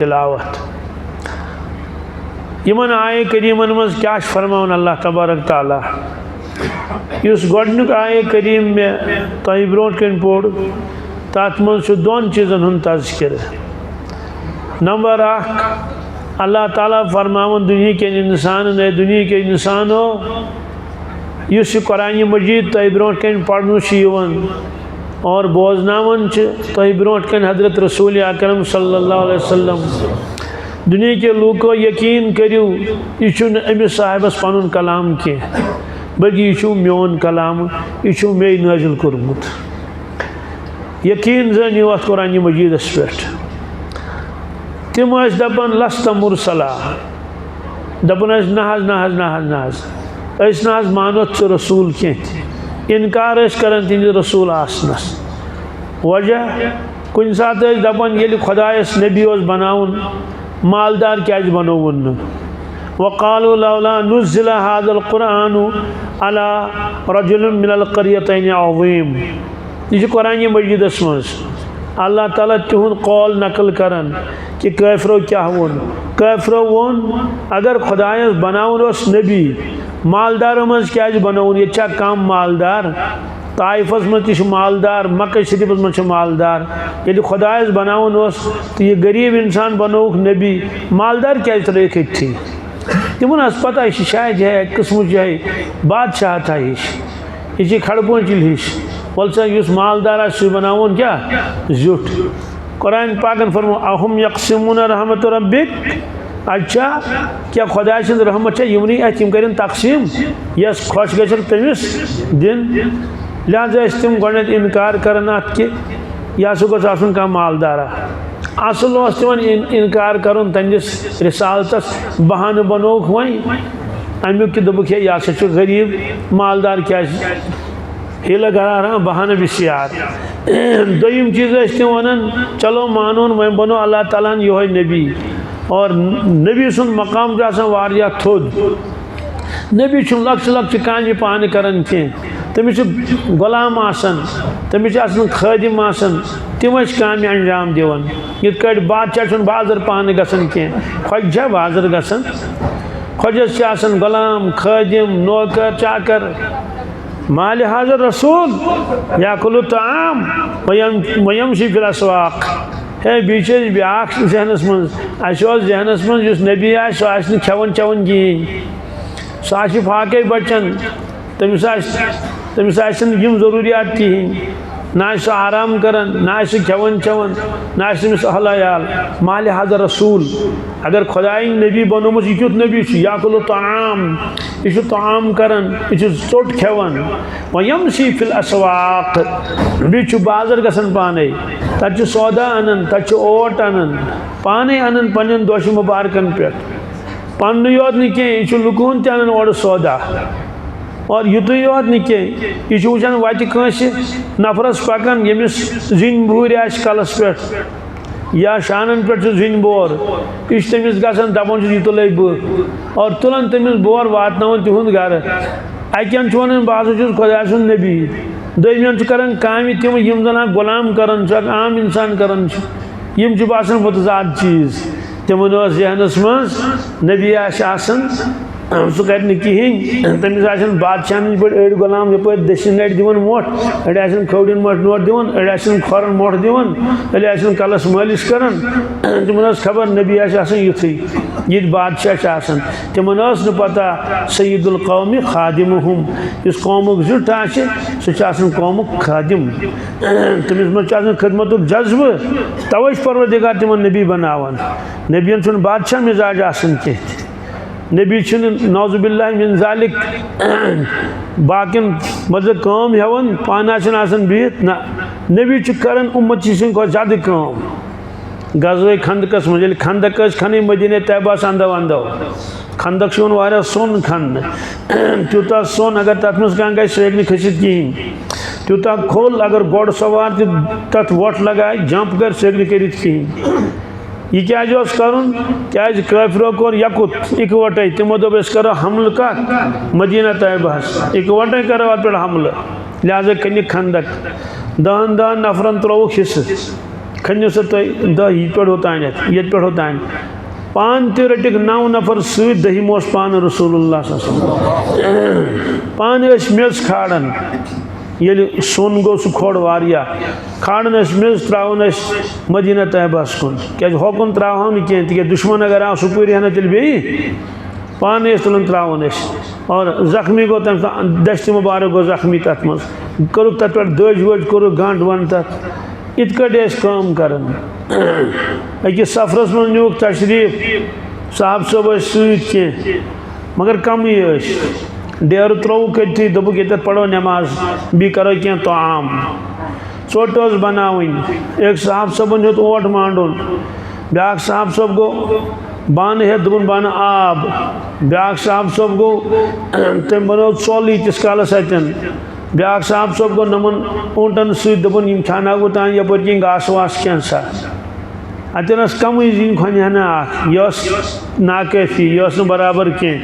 तिलावत यमन आए करीमन मज क्या फरमान अल्लाह तबारक ताला इस गोडनुक आए करीम में तय ब्रोट कन पोड़ तथ मज दोन चीज़न हुन तज़किर। नंबर 1 अल्लाह ताला फरमान दुनिया के इंसान ने दुनिया के इंसानो इस कुरान मजीद तय ब्रोट कन पढ़न और बोजनावन तय ब्रोट कन हजरत रसूल अकरम सल्लल्लाहु अलैहि वसल्लम दुनिया के लूको यकीन करियो यह अमिस साहिबस पनुन कलाम के बल्कि यह मोन कलाम यह मे नाजिल कोरमुत यकीन जन अत कुरान मजीदस पे तिम दपान लस्त मुरसला दपान नहज नहज नहज नहज नहज मानो रसूल कह इनकार कर तिंद रसूल आसनस वजह कुन सात दपान ये खुदायस नबी बनाउन मालदार क्या बनोवन वक़ालू लौला नुज़्ज़िला हाज़ल क़ुरआनु अला रजुलिन मिनल क़रियतैनि अज़ीम। यह कुरान मजीदस मज अल्लाह ताला तिहुन कौल नकल करन कि काफिरो क्या वोन काफिरो वोन अगर खुदायस बनाउन ओस नबी मालदारों मज क्या बनोवन ये कम मालदार ताइफस मज मालदार मक्का शरीफ मज मालदार ये खुदायस बनाउन तो ये गरीब इंसान बनोक नबी मालदार क्या रख थी तिमन पता शायद है किस्म है बादशाह था यह खड़पोचल हिश वल सा मालदार बनाउन क्या जुट कुरान पाकन फरमो अहुम यक़सिमून रहमत रब्बिक। अच्छा क्या खुदा सद रहमत यमनी अम कर तकसीम यस खुश गल तमिस दिन लिहाजा तम गोत इनकार कर कि यह गोन कह मालदारा असल तिम इनकार कर तमिस रिसालतस बहान बनोक वही अमुक कि दोक यह सा गरीब मालदार क्या हिल गरार बहान बिस्यार। दोम चीज़ तम वन चलो मानोन वह बनो अल्लाह ताला यो नबी और नबी सुन मकाम वारिया थोद नबी लक्ष लक्ष कान पान करान कह तमिस गुलाम तमिस खादिम तम काम अंजाम दिवन इत बादशाह बाजर पान गसन कह खोजा बाजर गसन खोजस गुलाम खादिम नौकर चाकर माल हाजर रसूल याकुलु ताम वयमशी फिल अस्वाक है बीच ब्या जहनस मज जहनस मज नबी सह खेवन चवन कहें सह फाके बचन तमिस जरूरियात कहें ना आराम करान ना खेवन चवन ना तमिस अहलयाल माल हाजर रसूल अगर खुदाई नबी बनोमुत यह क्युत नबी याकुलु ताम यह ताम करान यह चोट खेवन वयमशी फिल अस्वाक बी बाजार गसन पाने तत सौदा अनन तत ओट अनन पाने अनन पन्न दोश मुबारकन पे पन्न योत न कह लुकन तन और सौदा और युत योत न कह यह वुचान वत नफरस पकान यमिस जिन बूर कलस पे या शानन पे जिन बोर यह तमिस गसान दपान यह तुल बह और तुलान तमिस बोर वातन तिहुंद गर अकन वन बह खुदा सुन नबी दोमियन करान काम तम यम जन गुलाम करान आम इंसान करान यम बासान मुतजाद चीज़ तिमन जहनस मज नबी सह कर कहें तमिस बादशाह पे गुलाम यप दशिन लट दिवन मोट अड़ खौड़न मोट नोट दिवन अड़ खोरन मोट दिवन अल कलस मालिश करान तिमन खबर नबी युथी ये बादशाह तिमन पता सईदुल कौमी खादिमुहुम इस कौमुक जुट सह कौमुक खादिम तमिस मज खिदमत जज्बे तवे परवरदिगार तिमन नबी बनावान नबियन सुन बादशाह मिजाज कह नबी नौजुबिल्लाह मिन ज़ालिक बाकिन मतलब काम हेवन पाना बिहित ना नबी करान उम्मत ज्यादा काम गज़वे खंदकस मज खंदक खन मदीने तैबास अंदो अंदो खंदक वारिया सोन खन त्यूता सोन अगर तथ मज कह गई सह हेक खसित कहें त्यूता खोल अगर घोड़ सवार तथ वोट लगाए जंप कर सह हेक कहें यह क्या करुन क्या काफिरों कोर यकुत इकवटे तमो दोप करो हमल कत मदीना तैबास इकवटे करो अत पे हमल लिहाजा कन खंदक 10 नफरन त्रोवुक हिस्स खन्यो सा तुम 10 ये पे होतान ये पे होतान पान ते रटिक 9 नफर सत 10 पान रसूलुल्लाह पान मेज खाड़न ये सोन गो सह खोड़ वारिया खाड़न मेज त्रावन मदीना तैयबास कुन क्या होकुन त्राव कह ती दुश्मन अगर आव सपूरी हना तेल बे पान तुलन त्रावन और जख्मी गो तम दस्त मुबारक गो जख्मी तथ मज कर तथ पे दज वज कर गंड वन तथ इत कम कर अकिस सफरस मन नुक तशरीफ साहब सब सह मगर कम डेर त्रोव कथी दोपुक ये पढ़ो नमाज बी करो क्या तो आम चोट बनावन एक साहब सबन हेत ओट मांडुन ब्या साहब सब गो बान हेत दोपन बान आब ब्या साहब सब गो तम बनो चोल तीस कालस अतन ब्या साहब सब गो नमन ऊंटन सपन खाना गो तान यपर कह घास वास क्या सा अतन कम जीन खना यह नाकफी यह बराबर कह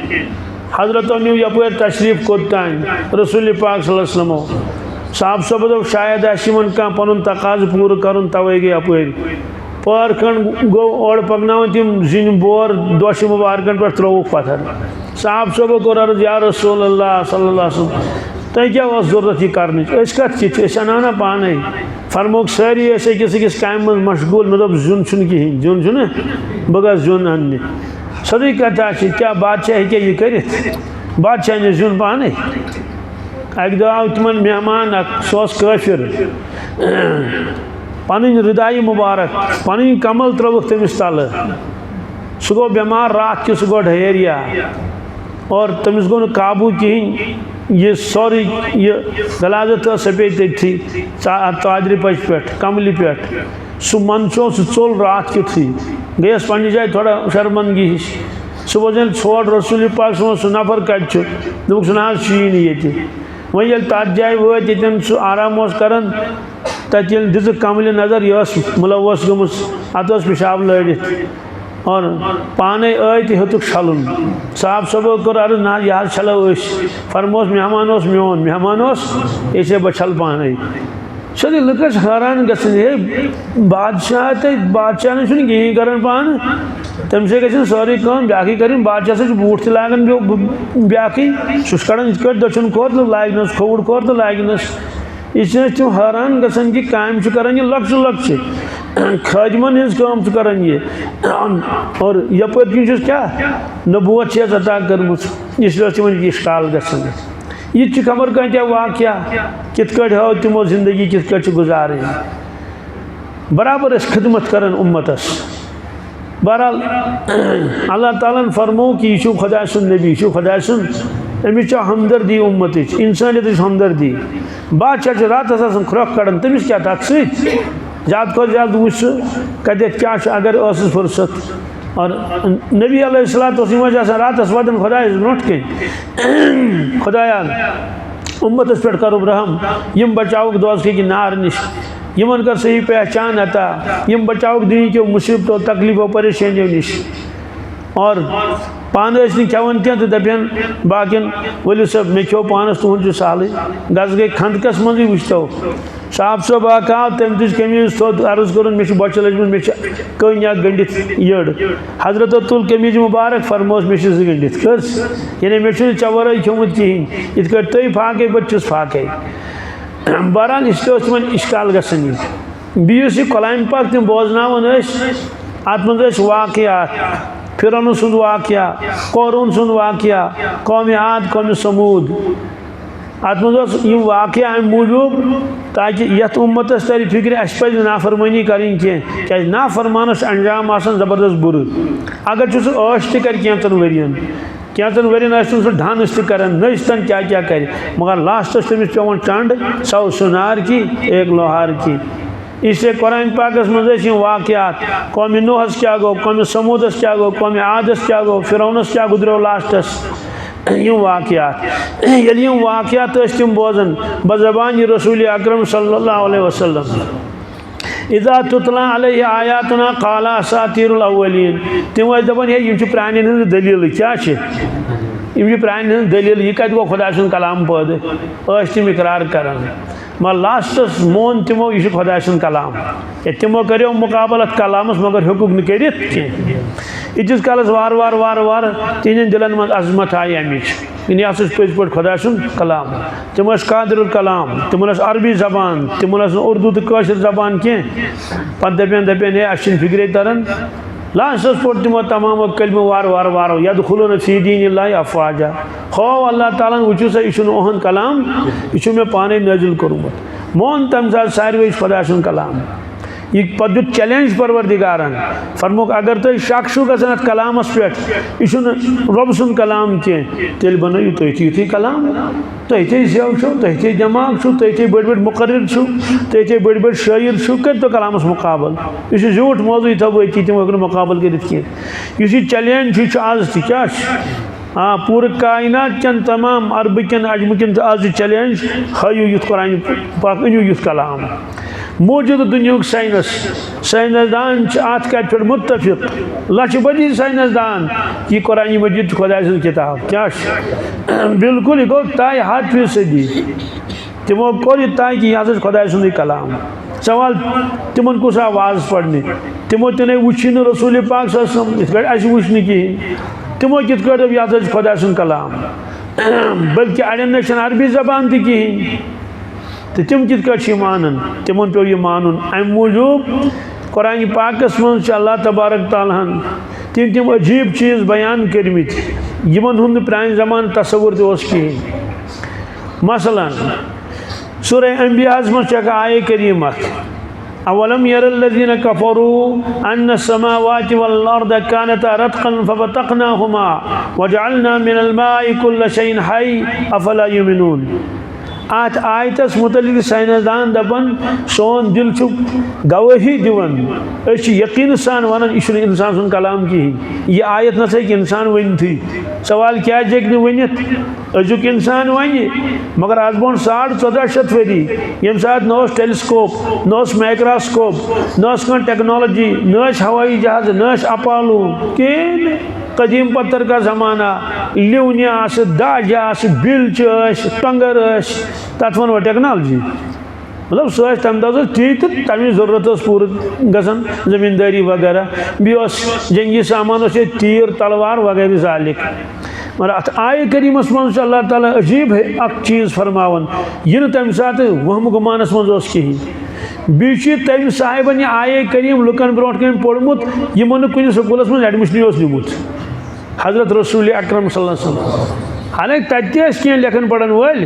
हजरत न्यू यपर तशरीफ कोतान रसूल पाक सल्लल्लाहु अलैहि वसल्लम साहब सब दो शायद आन कह पन तकाज पूर कर तवे गई अपर पर खंड गो और पकना तम जिन बोर दोश मुबारकन पे त्रोवुक पत्थर साहब सब कोर अर्ज या रसूल अल्लाह सल्लल्लाहु अलैहि वसल्लम तुम क्या जरूरत यह कर कत अना पाने फरमोक सारी अकिस काम मज मशगूल मे दोप जुन कहें जुन बह जुन अन्न सदी कथा क्या बादशाह हे यह कर बादशाह ने जुन पाने अक दो आव तिमन मेहमान सह काफिर पन रिदाई मुबारक पन कमल त्रोवुक तमिस तल सह गो बेमार रात कि सह गो डायरिया और तमिस गो काबू कहें ये सॉरी ये गलाजत सपे तथी चादर पच पे कमल पे सह मंचो सह चोल रात कि गयस पन्ने जाए थोड़ा शर्मंदगी हिश सुबह जेल छोड़ रसूल पाक सह नफर कत दोप ना ये वह ये तथ जाए वत ये सह आराम कर तथ दिज कमल नजर यह मुलवस गम अत पेशाब लड़ित और पाने हेतुक छलुन साहब सबो कर अर्ज ना यह छलो फरमोस मेहमान मोन मेहमान ये बह छल पाने सदी लुकस हैरान गए बादशाह तो बादशाह ने कहें कर पान तम से गई सारी कम ब्या कर बादशाह से बूट तो लागन ब्या सह कड़न इत दक्षिण खोर तो लागनस खोड़ खोर तो लागनस यह तुम हैरान गसान कि काम कर लक्ष लक्ष खादिमन हम कर और यपर किन क्या नबूवत से अता कर्म इसलिए तिम इश्काल गसान यह खबर क्या वाक़या कित हाव तमो जिंदगी कित गुजारें बराबर खिदमत कर उम्मतस बहरहाल अल्लाह ताला फरमो कि यह खुदा सुन नबी यह खुदा सुन अमिस हमदर्दी उम्मत इंसानियत हमदर्दी बादशाह रात खुरक कड़न तमिस क्या तथ ज़्यादा खुद ज़्यादा वुच कत क्या अगर फुर्सत और नबी अलैहिस्सलाम रात वदन खुदा ब्रोट कन खुदाया उम्मतस पे कर रहम यम बचाव दोज़ कि नार नश यमन कर सही पहचान अता यम बचाव दुनिया के मुसीबतों तकलीफों परेशानियों नश और पान खेवान क्या तो दपन बाकिन वलि सब मे खो पानस तुहद सहल गज गई खंदकस मज वुचतो साहब सब आव तम तुझ कमीज थोद अर्ज कर मे बच लजम मे कन या गंडित यड़ हजरत तुल कमीज मुबारक फरमोस मे गंडित कस यानी मे चे वर खोमुत कहें इत तुम फाके बह फाके बहरहाल इसलिए तिमन इश्काल गसान बीस कलाम पाक तम बोजनावन अत मज वाक़यात फिरौन सुंद वाक़या कौरून सुंद वाक़या कौम आद कौम समूद अत मज वाक़या अम मूजूब ताकि यथ उम्मतस तर फिक्र अस पज नाफरमानी करें क्या नाफरमानस अंजाम आसान जबरदस्त बुर अगर सह कर कैंचन वरियन सह ढानस कर नस्तन क्या क्या कर मगर लास्टस तमिस पेवन टंड सौ सुनार की एक लोहार की इसलिए कुरान पाकस मज वाक़यात कौम नूहस क्या गो कौम समूदस क्या गो कौम आदस क्या गो फिरौनस क्या गुजरो लास्टस यम वाक़यात ये यम वाक़यात तम बोजन बज़बान रसूल अकरम सल्लल्लाहु अलैहि वसल्लम इज़ा तुतला अलैहि आयातुना क़ाला असातीरुल अव्वलीन तम दपान हे यम प्राणी हंद दलील क्या यम प्राणी हंद दलील यह कत गो खुदा सुंद कलाम पैद तम इकरार करान मगर लास्टस मोन तमो यह खुदा सुन कलाम तमो करो मुकाबल कलामस मगर हेकुक न कर इतिस कालस वार वार वार वार तिहन दिलन मज अजमत आई अमिच यह पज पे खुदा सुन कलाम तम कादिरुल कलाम तमन अरबी जबान तमन उर्दू तो काशिर जबान कह पे दपेन हे अच्छी फिक्रे तरन लास्टस पोट तमो तमाम कलम वार वार वार यदखुलून फी दीनिल्लाहि अफवाजा खो अल्लाह ताला वुचु सा यह ओहन कलाम यह मे पाने नाजिल कोरमुत मोन तम सात सारे खुदा सुन कलाम यह पे चैलेंज परवरदिगारन फरमोक अगर तुम शक छो गसान अत कलामस पे यह रब सुन कलाम कह तेल बनू तुम यूथी कलाम तुम सेव छो तुम दिमाग छो तुम बड़ बड़ मुकर्रिर छो तुम बड़ बड़ शायर छो कर तो कलामस मुकाबल यह झूठ मौजू थो अति तम हेक मुकाबल कर चैलेंज आज क्या हाँ पूरे कायनात चन तमाम अरबकन अजमकन आज चैलेंज हायु युथ कुरान पाक अनु युथ कलाम मौजूद दुनिया साइंसदान अत कत पे मुतफिक लच बदी साइंसदान कि कुरान मजीद खुदा सुन किताब क्या बिल्कुल यह गो तय 100% तमो कोर यह तय कि यह खुदा सुन कलाम सवाल तिमन कुछ आवाज पढ़ने तमो तन वुची रसूल पाक इत वुचन कहें तमो कित यह खुदा सुन कलाम बल्कि अड़न अरबी जबान तह कहें तो तम कित मानन तिमन पे यह मानुन अम मूजूब कुरान पाकस मज अल्लाह तबारक तालहन तिम अजीब चीज़ बयान करमित यमन हुंद प्रान जमान तसव्वुर तोस कहें मसलन सूरह अंबिया मज आय करीम अवलम यरल्लज़ीन कफ़रू अन्न समावाति वल अर्द कानता रत्क़न फफ़तक़नाहुमा वजअलना मिनल माइ कुल्ल शैइन हय्य अफ़ला युमिनून अत आयतस मुतलिक साइंसदान दपन सोन दिल गवाही दिवन यकीन सान वन यह इंसान सुन कलाम कहें यह आयत न कि इंसान वन थी सवाल क्या हेक वनित अजुक इंसान वन मगर आज बोन 1450 वरी यम सात न टेलीस्कोप न माइक्रोस्कोप न टेक्नोलॉजी न हवाई जहाज न अपालू कहें कदीम पत्थर का ज़माना लिवनिया दाज बिल्च टंगर तथ वन टेक्नोलॉजी मतलब सह तम दह ती तो तमें जरूरत पूर गसान जमींदारी वगैरह बस जंगी सामान तीर तलवार वगैरह जालिक मगर अत आय करीमस मज अल्लाह ताला अजीब अख चीज़ फरमावन यह तम सात वहम गुमानस मज कहें बी तम साहिबन यह आय करीम लुकन ब्रो कन पोर्मुत यमो कुछ स्कूलस मज एडमिशन निमुत हज़रत रसूल अकरम सल्लल्लाहु अलैहि वसल्लम हालांकि तत लेखन पढ़न वल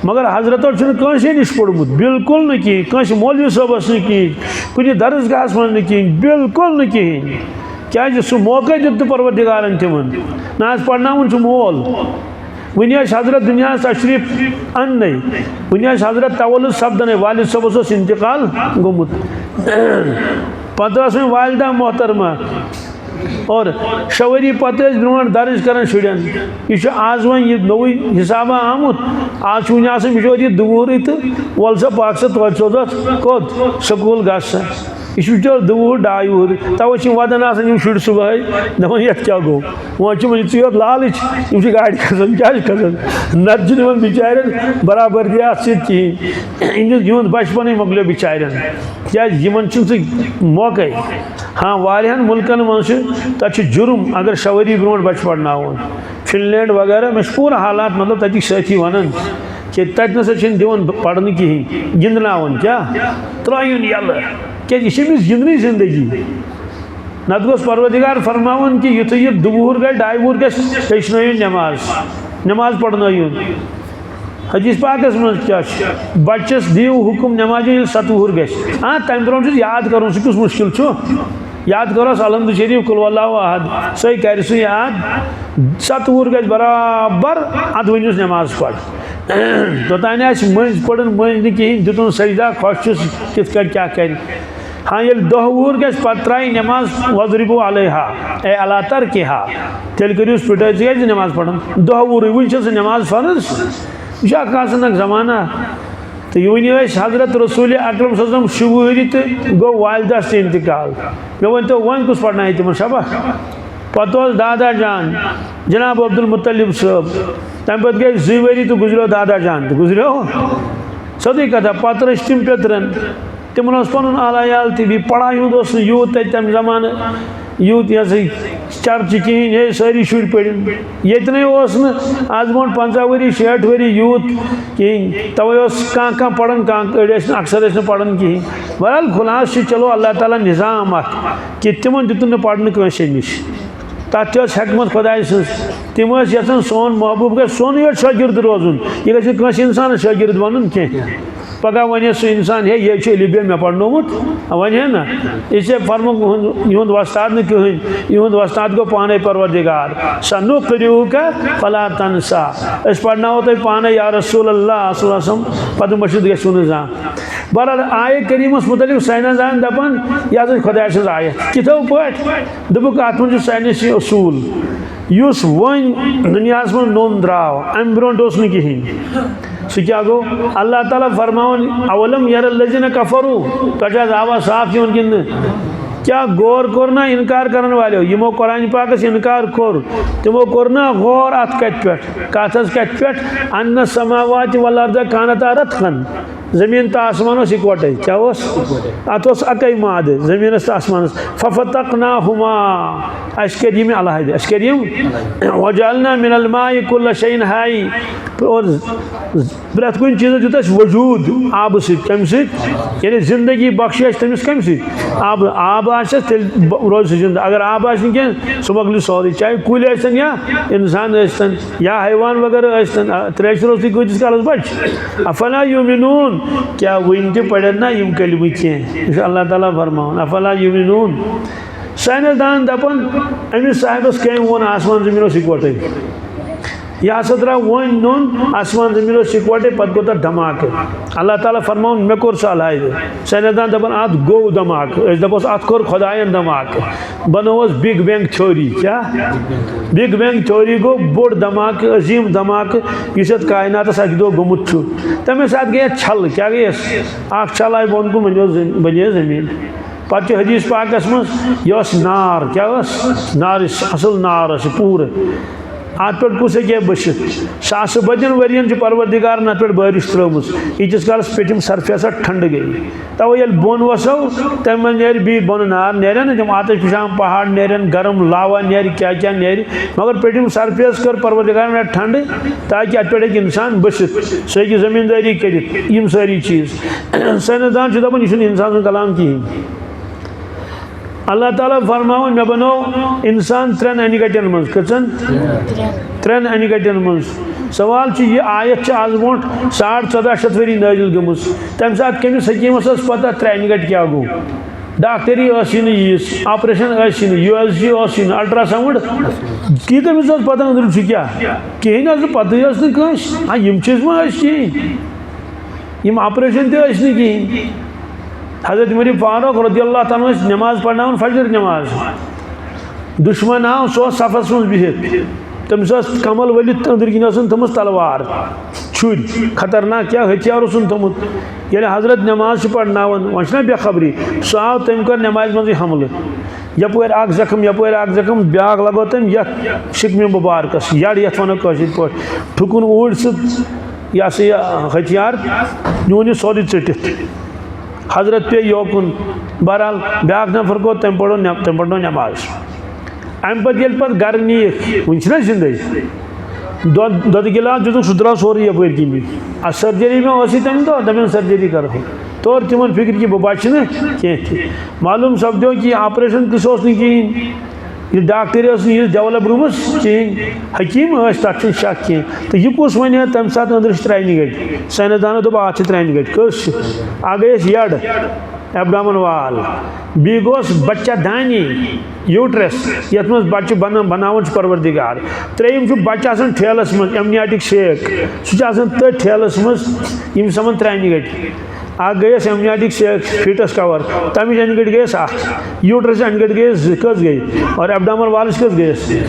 मगर हजरत कंसे नश पोर्मुत बिल्कुल न कहें कंस मौलवी साहबस न कहें कुछ दरसगाहस मज न कहें बिल्कुल न कहें क्या सह मौका दित परवरदिगारन तिमन ना पढ़नावन मोल वन हजरत दुनिया तशरीफ अन्न वन हजरत तवल्लुद सपदन वालिद साहबस इंतकाल गोमुत पे वालिदा मोहतरमा और शवरी पत ब्रो दर्ज कर शुरन यह आज वन यह नौ हिसाबा आमुत आज वन बिचोर यह दूर तो वल सा पाक सा कोत स्कूल गस यह बिचोर दूर 2 वुहर तवे वदान शुर सुबह दपान ये क्या गो वो चोत लालच गाड़ खसान क्या खसान नत बिचारन बराबरी अत सहें बचपन मोकलो बिचारन क्या मौका हाँ वारियान मुल्कन मज तक जुर्म अगर शवरी ब्रो बच पढ़नावन फिनलैंड वगैरह मे पूरा हालात मतलब तक साथी वन कि तत नसा दिवन पढ़ने कहें गिंदनावन क्या त्रायुन यल क्या यह गिंदनी जिंदगी नत गोस परवरदिगार फरमावन कि युथ यह 2 वुहर गए 2.5 वुहर गन नमाज पढ़न हदीस पाकस मज क्या बच्चस दिव हुकुम नमाज 7 वुहर गए हाँ तम ब्रो याद कर सह मुश्किल याद करोस अलहमद शरीफ कुल वल्लाहु अहद सही कर सह याद 7 वुहर गए बराबर अद वनुस नमाज पढ़ तोतान मज पढ़न मज न कहें दितुन सजदा खुश कित क्या कर हाँ ये 10 वुहर गए पे त्राई नमाज वजरिबु अलैहा ए अला तरकिहा तेल करियो पिटा नमाज पढ़न 10 वुहर वन नमाज फर्ज यह आसन जमाना तो यह वन हजरत रसूल अकरम सल्लल्लाहु अलैहि वसल्लम शुबहरी तो गो वालिदस इंतकाल मे वन तो वन कुछ पढ़ना तिम शबा पे दादा जान जनाब अब्दुल मुत्तलिब साहब तम पे गई 2 वरी तो गुजरो दादा जान तो गुजरो सदी कथा पत रच तम पेतरन तिमन पुन आलायाल ती पढ़ाई हूँ यूत तम जमान यूत यह चर्च कहें ये सारी शुर पड़न ये आज बो 50 वरी 60 वरी यूत कहें तवे कह पढ़न कह अक्सर पढ़न कहें बहरहाल खुलास चलो अल्लाह ताला निज़ाम कि तिमन दितुन पढ़ने कंसे नश तथ हेकमत खुदाय तम यहां सोन महबूब गए सोन ये शागिर्द रोजुन यह गस इंसान शागिर्द वन कह पगह वन सह इंसान है ये लिबे मे पढ़नोमुत वन है ना इसे फर्मुक इहुंद वस्ताद न कहें इहुंद वस्ताद गो पाने परवरदिगार सनुक़रिउका फला तंसा अस पढ़नाओ तुम पाने या रसूल अल्लाह सल्लल्लाहु अलैहि वसल्लम पद मशहूद गो जा बहरहाल आय करीमस मुतलिक साइंसदान दपान यह खुदा सज आयत किथो पे दोपुक अत मन साइंस असूल युस वन दुनिया में नोन द्राव अम ब्रोट कहें सह क्या गो अल्लाह ताला फरमान अवलम यरल्लज़ीना कफरू तजा आवाज साफ यून कि क्या गौर कोर ना इनकार करने वाले यमो कुरान पाकस इनकार कोर तमो कोर ना गौर अत कत पे अन्न समावाति वल अर्ज़ कानता रत्क़न ज़मीन तो आसमान इकवटे क्या अत अकै माद ज़मीन तो आसमान फफ़तक़नाहुमा कर यम अलहद कर वजअलना मिनल माइ कुल्ल शैइन हाई और प्रत कुन चीज़ दित वजूद आब कम यानी जिंदगी बख्श तमिस कम आब आब तेल रोज जिंद अगर आब कह सह मकल सोरी चाहे कुल या इंसान या हैवान वगैरह त्रेश रोज कूतिस कालस बच अफला युमिनून क्या वन तह पढ़न ना यम कलम कह अल्लाह ताला फरमान अफला युमिनून साइंसदान दपान अमिस साहिबस कम वो आसमान जमीन इकवटे यह द्रा वन नोन आसमान जमीन इकवटे पे गो धमाक अल्लाह ताला फरमान मे कोर सह अलहद साइंसदान दपान अत गो धमाक दपोस अत कोर खुदायन धमाक बनोस बिग बैंग थ्योरी क्या बिग बैंग थ्योरी गो बोड़ धमाक अजीम धमाक इस कायनात अक दो गोमुत तमें साथ गए छल क्या गए अख छल आय बोन कुन बने जमीन पे हदीस पाकस मज यह नार क्या नार असल नार पूर अत पे कुछ बसित सास बदन वरियन परवरदिगार अत पे बारिश त्रम यीतिस कालस पेटिम सरफेस ठंड गई तवे ये बोन वसो तम नीर बी बोन नार नीर ना तम आतश पिशान पहाड़ नीरन गर्म लावा नीर क्या क्या नीर मगर पेटिम सरफेस कर परवरदिगार ठंड ताकि अत पे इंसान बसित सह जमींदारी कर सारी चीज़ साइंसदान दपान यह इंसान कलाम कहें अल्लाह ताला फरमावन मे बनो इंसान 3 अनगटन मज कचन 3 अनगटन मज सवाल यह आयत आज बो 1450 वरी नाजिल गम तम सात कमिस हकीमस पता 3 अनगट क्या गो डॉक्टरी यीस ऑपरेशन USG अल्ट्रासाउंड की तमिस पता अंदर क्या कहें पता हाँ यम चीज मा कहें ऑपरेशन तह कहें हज़रत उमर फारूक रज़ियल्लाहु ताला नमाज पढ़नावन फजर नमाज दुश्मन आव सो सफस मज बिहित तमिस कमल वलित अंदर किन थमस तलवार छुर खतरनाक क्या हथियार थमुत ये हजरत नमाज पढ़नावन वह बेखबरी सह आव तम कर नमाज मज हमल यपर जख्म ब्याक लगो तम ये शिकम मुबारकस यड़ ये वन पे ठुकुन ऊड़ सह यह हथियार न्यून सोद चटित हजरत पे योकुन बहरहाल ब्याक नफर गो तम पढ़ो नमाज अम पे गर नीक वन जिंदगी दो गिलास दिख सह द्राव सोरे यप किन सर्जरी में तम दो दपन सर्जरी कर तोर तिमन फिक्र कि बह बच कह मालूम सपदो कि ऑपरेशन किस कहें यह डॉक्टर यह डेवलप गमस कहें हकीम तथ शक कह तो यह कुछ वन तम सात अंदर 3 अनगट साइंसदानो दोप अत 3 अनगट कस गई यड़ एब्डामन वाल बी गोस बच्चा दानी यूट्रस ये बच्चे बनावन परवरदिगार त्रेम बच्चे ठेलस मज एमनियाटिक शेक सह तथ ठेलस मज यम समन 3 अनगट गई एमनियाटिक शेक फीटस कवर तमिच अनगट गई यूट्रस अनगट गई कस गई और एब्डामन वालस कस गई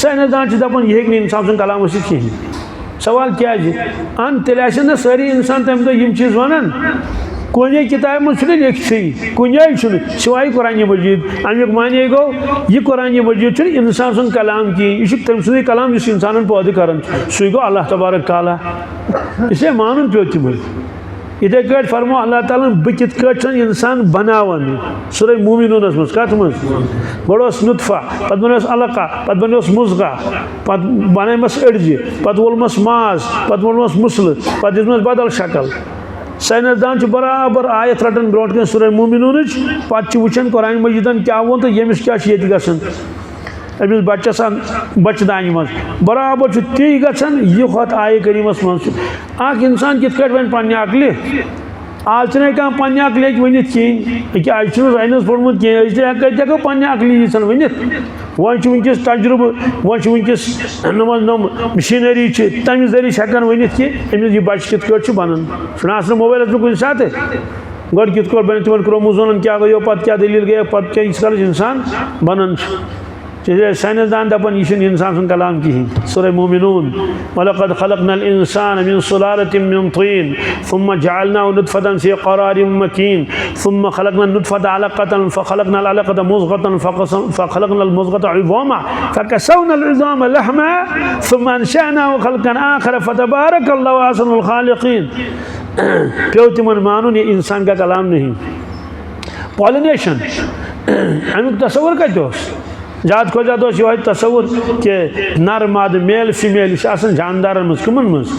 साइंसदान दपान यह हे इंसान सुन कलाम कहें सवाल क्या तेल ना सारी इंसान तम दो यम चीज़ वन कुन किताब मज लिखी कुन सिवाय कुरान मजीद अमुक माने गो यह कुरान मजीद इंसान सुन कलाम कहें यह तम सुंद कलाम जिस इंसान पैदा कर सह गो अल्लाह तबारक ताला इसे मानुन पे तम इथे कट फरमो अल्लाह ताला बह कित कट इंसान बनावन सूरह मोमिनूनस मज कत मज गोस नुतफा पत बनोस अलका पत बनोस मुजगा पत बनमस अड़जि पत वोलमस माज पत वोलमस मुसल पत दिसमस बदल शक्ल साइंसदान बराबर आयत रटन ब्रोट कन सूरह मोमिनून पत वुचन कुरान मजीदन क्या वो तो यमिस क्या गसन अमिस बच्चस बच्च दान मज बराबर ती गसन यह आय करीमस मज इंसान कित वन पन्ने अकल आज कह पन्ने अकल वन कहें आज साइंस पोर्मुत कहें कत पन्ने अकल वन वनस तजुर्बे वनस नम मशीनरी तमें जरिए हेकान वन कि अमिस यह बच्चे कित बनन सह मोबाइल कुछ सात गो कित बन तिम क्रोमोजोन क्या गो पत क्या दलील गई पत क्या इंसान बनन साइंसदान दपान यह इंसान सुन कलाम कहें सूरह मोमिनून वलक़द खलक़नल इंसान मिन सुलालतिन मिन तीन थुम्मा जअलनाहु नुतफ़तन फ़ी क़रारिन मकीन थुम्मा खलक़नल नुतफ़ता अलक़तन फ़खलक़नल अलक़ता मुज़ग़तन फ़खलक़नल मुज़ग़ता इज़ामा फ़कसवनल इज़ामा लहमा थुम्मा अंशअनाहु खल्क़न आख़र फ़तबारकल्लाहु अहसनुल ख़ालिक़ीन प्यो तिमन मानुन ये इंसान का कलाम नहीं पॉलिनेशन अमुक तस्वुर कत ज़्यादा खो ज़्यादा यह तस्वुर कि नर माद मेल फीमेल जानदार मज कमन मज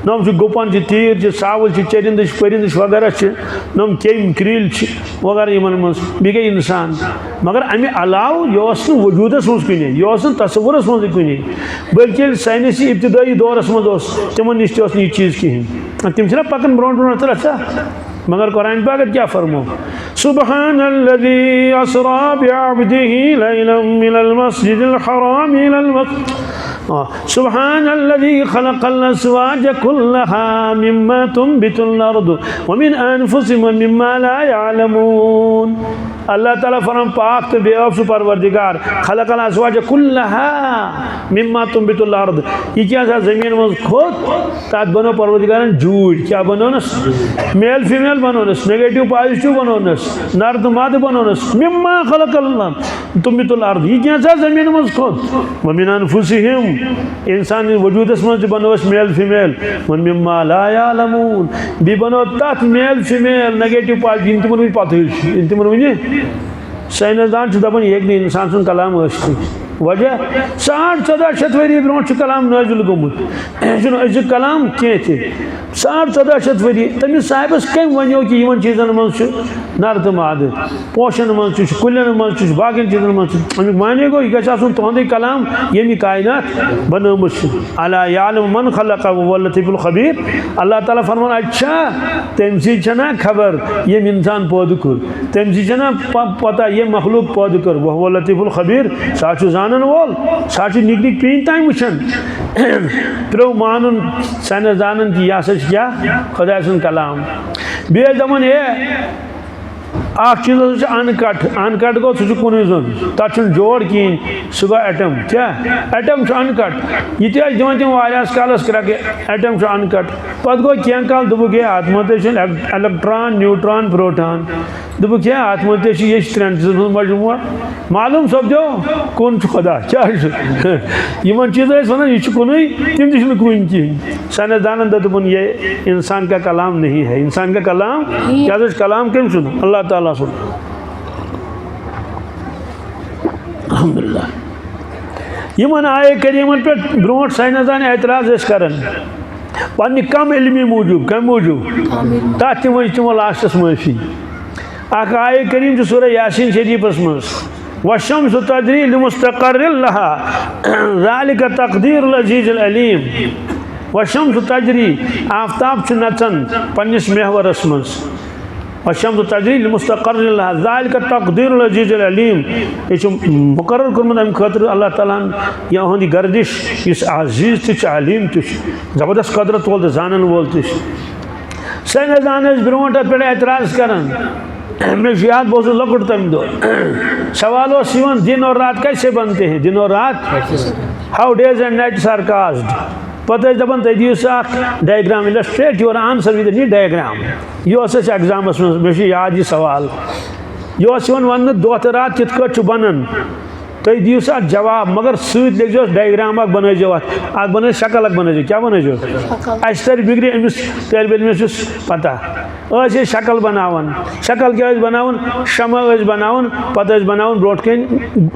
नम गुपन तीर सावल चरिंद परिंद वगैरह नम केम क्रील वगैरह इन मज बे गई इंसान मगर अमे अलाव यह वजूदस मज कुन यह तस्वुरस मज कुन बल्कि साइंसी इब्तदाई दौरस मज तिमन नश यह चीज़ कहें तम पकन ब्रो ब्रो अच्छा मगर कुरान पाक क्या फरमो सुब्हानल्लज़ी अस्रा बिअब्दिही लैलन मिनल मस्जिदिल हराम इलल सुब्हानल्लज़ी खलक़ल अज़वाज कुल्लहा मिम्मा तुंबितुल अर्दु व मिन अनफुसिहिम व मिम्मा ला यअलमून अल्लाह ताला फरम पाक तो बेअब सु परवरदिगार खलक़ल अज़वाज कुल्लहा मिम्मा तुंबितुल अर्द यह क्या जमीन मज खोद तत बनो परवरदिगारन जूड़ क्या बनोनस मेल फीमेल बनोनस नेगेटिव पॉजिटिव बनोनस नर तो माद बनोनस मिम्मा खलक़ल तुंबितुल अर्द यह क्या जमीन मज खोद व मिन अनफुसिहिम इंसान वजूदस मज बनोस मेल फीमेल व मिम्मा ला यअलमून बी बनो तत मेल फीमेल नेगेटिव पॉजिटिव तिमन पत तिमन वन साइंसदान दपान यह इंसान सुन कलाम वजह 1400 वरी ब्रो कलाम नाजिल गोमुत अज कलाम कह 1400 वरी तमिस साहिबस कम वनो कि इन चीजन मज नर तो माद पोशन मज कुलन मज बाकी चीजन मज अमुक माने गो यह गो तुंद कलाम यमि कायनात बनमुत अला यालम मन खलक़ वहुव लतीफुल खबीर अल्लाह ताला फरमान अच्छा तम सी खबर यम इंसान पौध कोर तम सी पता ये मखलूक पौध कर वहुव लतीफुल खबीर सह जानन वोल सह निक निक पीन ताम वुचन प्रो मानुन साइंसदानन कि यह क्या खुदा सुन कलाम बे दपन चीज अनकट गो सह कुन जोन तथ जोड़ कहें सह गो एटम क्या एटम अनकट यह दिवान तम वारियास कालस क्रक एटम अनकट पत गो क्या काल दुबुक अत मत इलेक्ट्रॉन न्यूट्रॉन प्रोटॉन दुबुक क्या अत मत ये त्रेन चीजन मजमू मालूम सपदो कुन खुदा क्या इन चीज वन यह कुन तम तुम कुन कहें साइंसदान दोपन ये इंसान का कलाम नहीं है इंसान का कलाम क्या कलाम कम सुन अल्लाह ताला सुन अल्हम्दुलिल्लाह इन आय करीमन पे ब्रो साइंसदान एतराज करान पन्ने कम इल्मी मूजूब कम मूजूब तथ तमो लास्टस माफी अख आय करीम सूरह यासीन शरीफस मज वशम्स तजरी लिमुस्तक़र्रिन लहा ज़ालिका तक़दीरुल अज़ीज़ुल अलीम वशम्स तजरी आफ्ताब नचन पन्निस महवरस मज वशम्स तजरी लिमुस्तक़र्रिन लहा ज़ालिका तक़दीरुल अज़ीज़ुल अलीम यह मुकर्रर कर्मुत अमि खतर अल्लाह ताला यह गर्दिश इस अजीज़ त अलीम त जबरदस्त कदरत वोल जानन वोल त साइंसदान ब्रो पे एतराज करान मे याद बहुत लकुट तम दो सवाल दिन और रात कैसे बनते हैं दिन और रात how days and nights are caused पता दपान तुम दियो diagram illustrate your answer with neat diagram यह एग्जामस मे याद यह सवाल यह वन दह तो रात कित बनन तुम दियो सा जवाब मगर सत लिखो डायग्राम बनो अख बन शक्ल बनो क्या बनो अस तर बिगड़ अमिस तलब इलमिस पता शक्ल बनावन शक्ल क्या बनावन शमा बनावन पत बनावन ब्रोट कन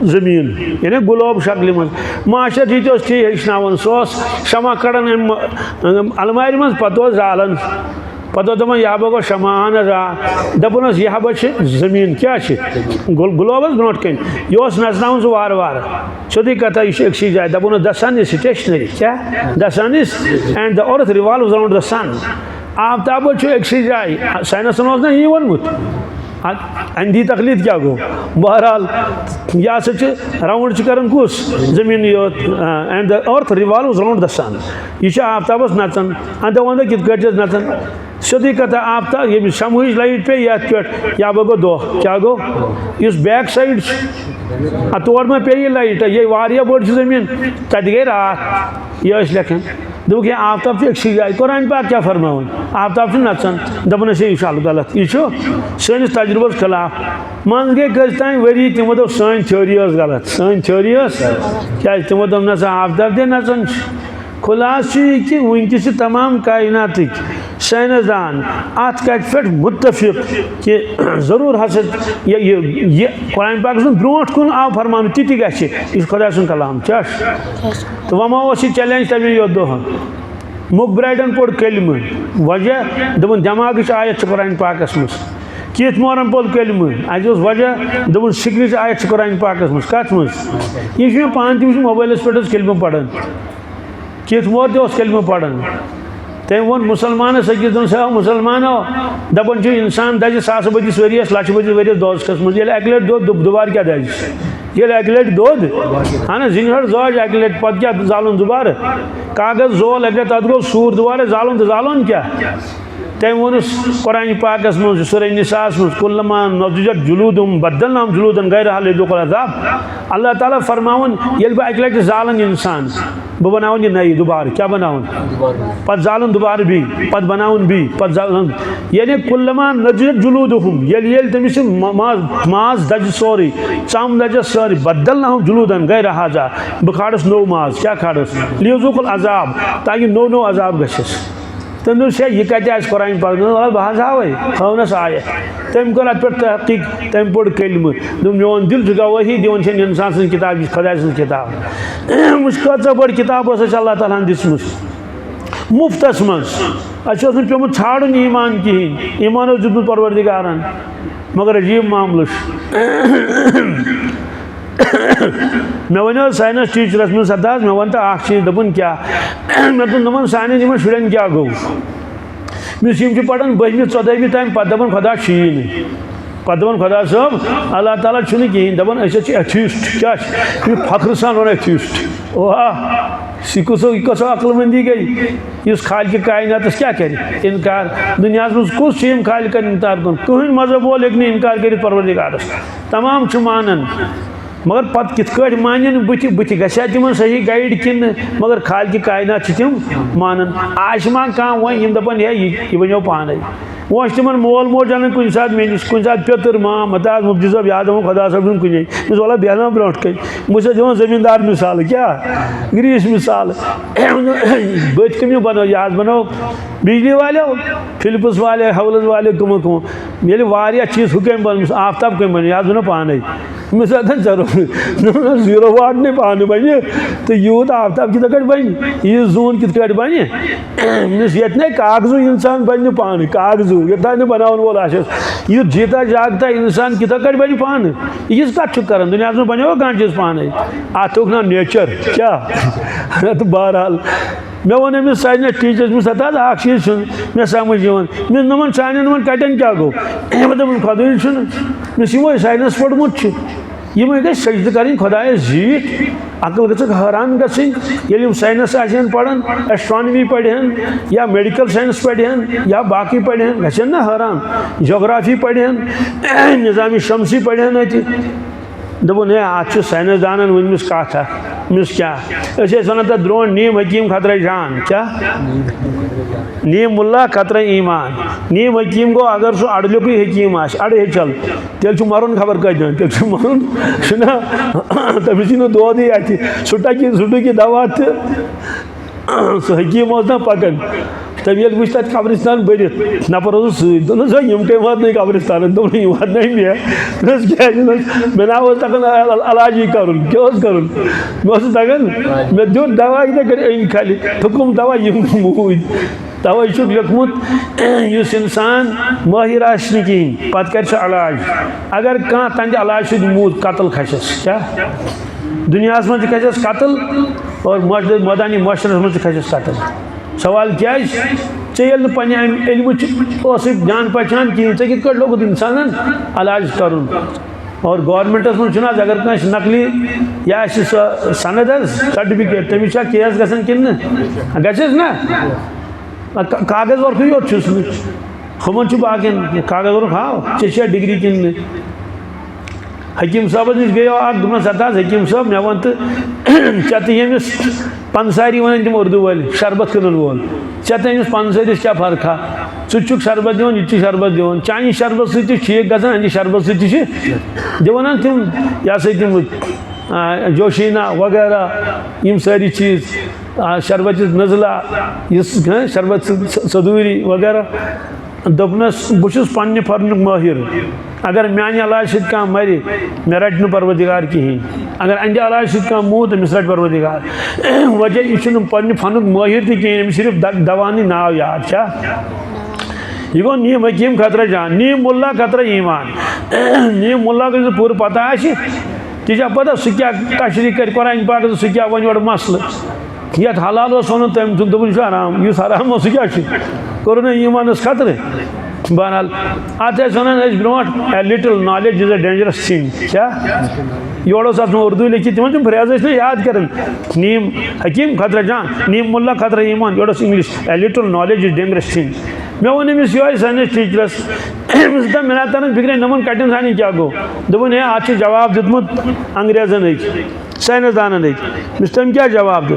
जमीन यानी गुलाब शक्ल मज माशर जी ती हेचनावन सो शमा कड़न अलमारि मज पत जालन पता दपान यह गो शमान दपान यह जमीन क्या गुलाबस ब्रो कन यह नचन सह वार वार सोदी कथा यह अक्सी जाए दपान द सन इज स्टेशनरी क्या the sun is and the earth revolves around the sun आफ्ताब अक्सी जाए साइंसन ना यह वोनमुत अंधी तकलीद क्या गो बहरहाल यह हसा राउंड कर कुस जमीन and the earth revolves around the sun यह आफ्ताबस नचान अंत वन कित नचान सोदी कथा आफ्ताब ये शमह लाइट पे ये पे या गो दह क्या गो इस बैक साइड तौर में पे लाइट ये वारिया बड़ जमीन तत गई रात यह लेखन दोक यह आफ्ताब अक्सी जाए कुरान पाक क्या फरमावन आफ्ताब नचान दपान यह गलत यह सैनिस तजुर्बस खिलाफ मन गई कस तान वरी तमो दोप सन थ्योरी गलत सन थ्योरी क्या तमो दोप ना आफ्ताब ते नचान खुलास कि वनकस तमाम कायनात साइंसदान अत कत पे मुतफिक कि जरूर हसा यह कुरान पाक ब्रो कुन आव फरमान ती गह खुदा सुन कलाम चश तो वमा चैलेंज तमें यो दह मुकब्राइडन पोर कलम वजह दपन दिमाग आयत कुरान पाकस मज कित मोरन पोल कलम अस वजह दपन सिक्र आयत कुरान पाकस मज कत मज यह पान तम मोबाइल पे कलम पढ़ान कित मोर कलम पढ़ान तम वो मुसलमान सकिस दो मुसलमानो दपान इंसान दज सास बदिस वरियस लक्ष बदिस वरियस दोजकस मज अक लट दोद दुबार क्या दज ये अक लट दोद हाँ जिन जोज अक लट पत क्या जालन दुबार कागज जोल अक तथ गो सूर दुबार जालन तो जालन क्या तम वोनस कुरान पाकस मज सूरह निसास मज कुल्लमा नज़जत जुलूदुहुम बद्दलनाहुम जुलूदन गैरहा लिज़ूक़ुल अज़ाब अल्लाह ताला फरमावन ये बह अक लट जालन इंसान बह बनावन यह नई दुबार क्या बनावन पत जालन दुबार भी पत बनावन भी पत जालन यानी कुल्लमा नज़जत जुलूदुहुम ये तमिस माज दज सोरी चम दज सोरी बद्दलनाहुम जुलूदन गैरहा बह खाड़स नो माज क्या खाड़स लिज़ूक़ुल अज़ाब ताकि नो नो अज़ाब गछस तम दोप यह कत कुरान पाक बह हावे हवनस आय तम कर अत पे तहकीक तम पोर कलम दोप मोन दिल गवाही दिवन इंसान सज किताब खुदा सज किताब मुझ कत बड़ किताब अल्लाह ताला दिसम मुफ्तस मज अस पेमुत छाड़न ईमान कहें ईमान दितमुत परवरदिगारन मगर अजीब मामल मे वन साइंस टीचरस मे सदा मे वन तो चीज दपन क्या मे दोपन सान शुरन क्या गो मिस पढ़ान 12वीं 14वीं ताम पे दपान खुदा शीन पे दपान खुदा सब अल्लाह ताला कहें दपान एथीस्ट क्या फख्र सान वन एथीस्ट वाह कस अक्लमंदी गई इस खालिक कायनात क्या कर इनकार दुनिया कुछ खालिक इनकार कर कहीं मजहब वोल हे इनकार कर परवरदिगारस तमाम मानन मगर पत कित मान बुत गसा तिम सही गाइड किन मगर खालिक कायनात तिम मानन आज मा कह वन दपान यह वनो पान वो तिम मोल मोज अन कुछ सात मे नश कुछ सात पेतर माँ मताज मुफ्ती साहब याद खुदा साहब कुन वाला बेहना ब्रो कन मुझे दिवान जमींदार मिसाल क्या ग्रीस मिसाल बत कम बनो यह बनो बिजली वाले फिलिप्स वाले हवलस वाले कम कम ये वारिया चीज हुकम बन आफ्ताब कम बन यह बनो पान मिसाल जरूर 0 वाट ने पान बन तो यूत आफ्ताब कित बन यह जून कित बन ये कागजू इंसान बन पान कागजू योदा बनावन वोल यह जीता जागता इंसान कित बन पान यह कत कर दुनिया में बनो कह चीज पान अतुक ना नेचर क्या तो बहरहाल मे वन अमिस साइंस टीचर में सता चीज मे समझ मे नमन सान कटन क्या गो दोपन खुद मे साइंस पोर्मुत यम गई सजद कर खुदायस जीत अकल गक हैरान गम साइंस पढ़ान एस्ट्रोनॉमी पढ़न या मेडिकल साइंस पढ़न या बाकी पढ़न गन ना हैरान जोग्राफी पढ़न निज़ाम शमसी पढ़न अत दोपन है अत साइंसदान वनमिस कथ मिस क्या वन तक द्रोण नीम हकीम खतरा जान क्या नीम मुल्ला खतरा ईमान नीम हकीम गो अगर सह अड़लुक हकीम अड़ चल तेल मरुन खबर कतन तेल मरुन तमिस दोद अत सुटुक दवा तो सह हकीम ना पकन तब ये वुच तक कब्रिस्तान भरित नफर सम कम वात कब्रिस्तान दोन वात मे मे ना तक अलाजी कर मे तगन मे दुत दवा अन खाली थुकुम दवा मूद तवे लिखमुत इंसान माहिर कहें पत कर अलाज अगर कह तंद अलाज मूद कतल खसस क्या दुनिया मज खसस कतल और मदानी माशर मज खसस कतल सवाल क्या चे पे इल्म जान पहचान कहें ऐ कत लोग इंसान अलाज कर और गवर्नमेंटस मज अगर कह नकली या सनद सर्टिफिकेट तमिस केस गसन कि गस ना कागज वर्क योत हमन बाकी कागज वर्क हाव चे डिग्री कि हकीम साहब नश गयो दोपस हकीम साहब मे वन तो चे यमिस पंसारी वन तम उर्दू वाल शरबत क्लन वोल चे तमिस पंसारिस क्या फर्का चुक शरबत दिवन ये शरबत दिवन चानी शरबत सह ठीक गसान अंद शरबत सह दिवान तम यह तम जोशीना वगैरह यम सारी चीज़ शरबत नज़ला शरबत सदूरी वगैरह दोपनस बहुत पे फर्न माहिर अगर मान अलाज कह मर मे रट परवदिगार कहें अगर अंद अलाज कह मुँह तमिस रट परवदिगार वजह यह पे फनुक माहिर तह सिर्फ दवान नाव याद क्या यह गो नीम हकीम खतरा जान नीम मुल्ला खतरा ईमान नीम मुल्ला को पूर पता ती पता सह क्या तशरी कर कुरान पाक सह क्या वन और मसल ये हलाल वन तम दोपन हराम इस हराम सह क्या कोर ना ईमानस खतरे बहरहाल अत one bro A little knowledge is a dangerous thing क्या योड़ उर्दू लिखित तम फ्रेज ना याद कर नीम हकीम खतरा जान नीम मुल्ला खतरा ईमान योड़ English a little knowledge is dangerous thing मे वो अमिस ये सानिस टीचरस मे ना तरन फिक्र नमन कटन सानी क्या गो दोपन है अत जवाब दितमुत अंग्रेजन साइंसदान मिस तम क्या जवाब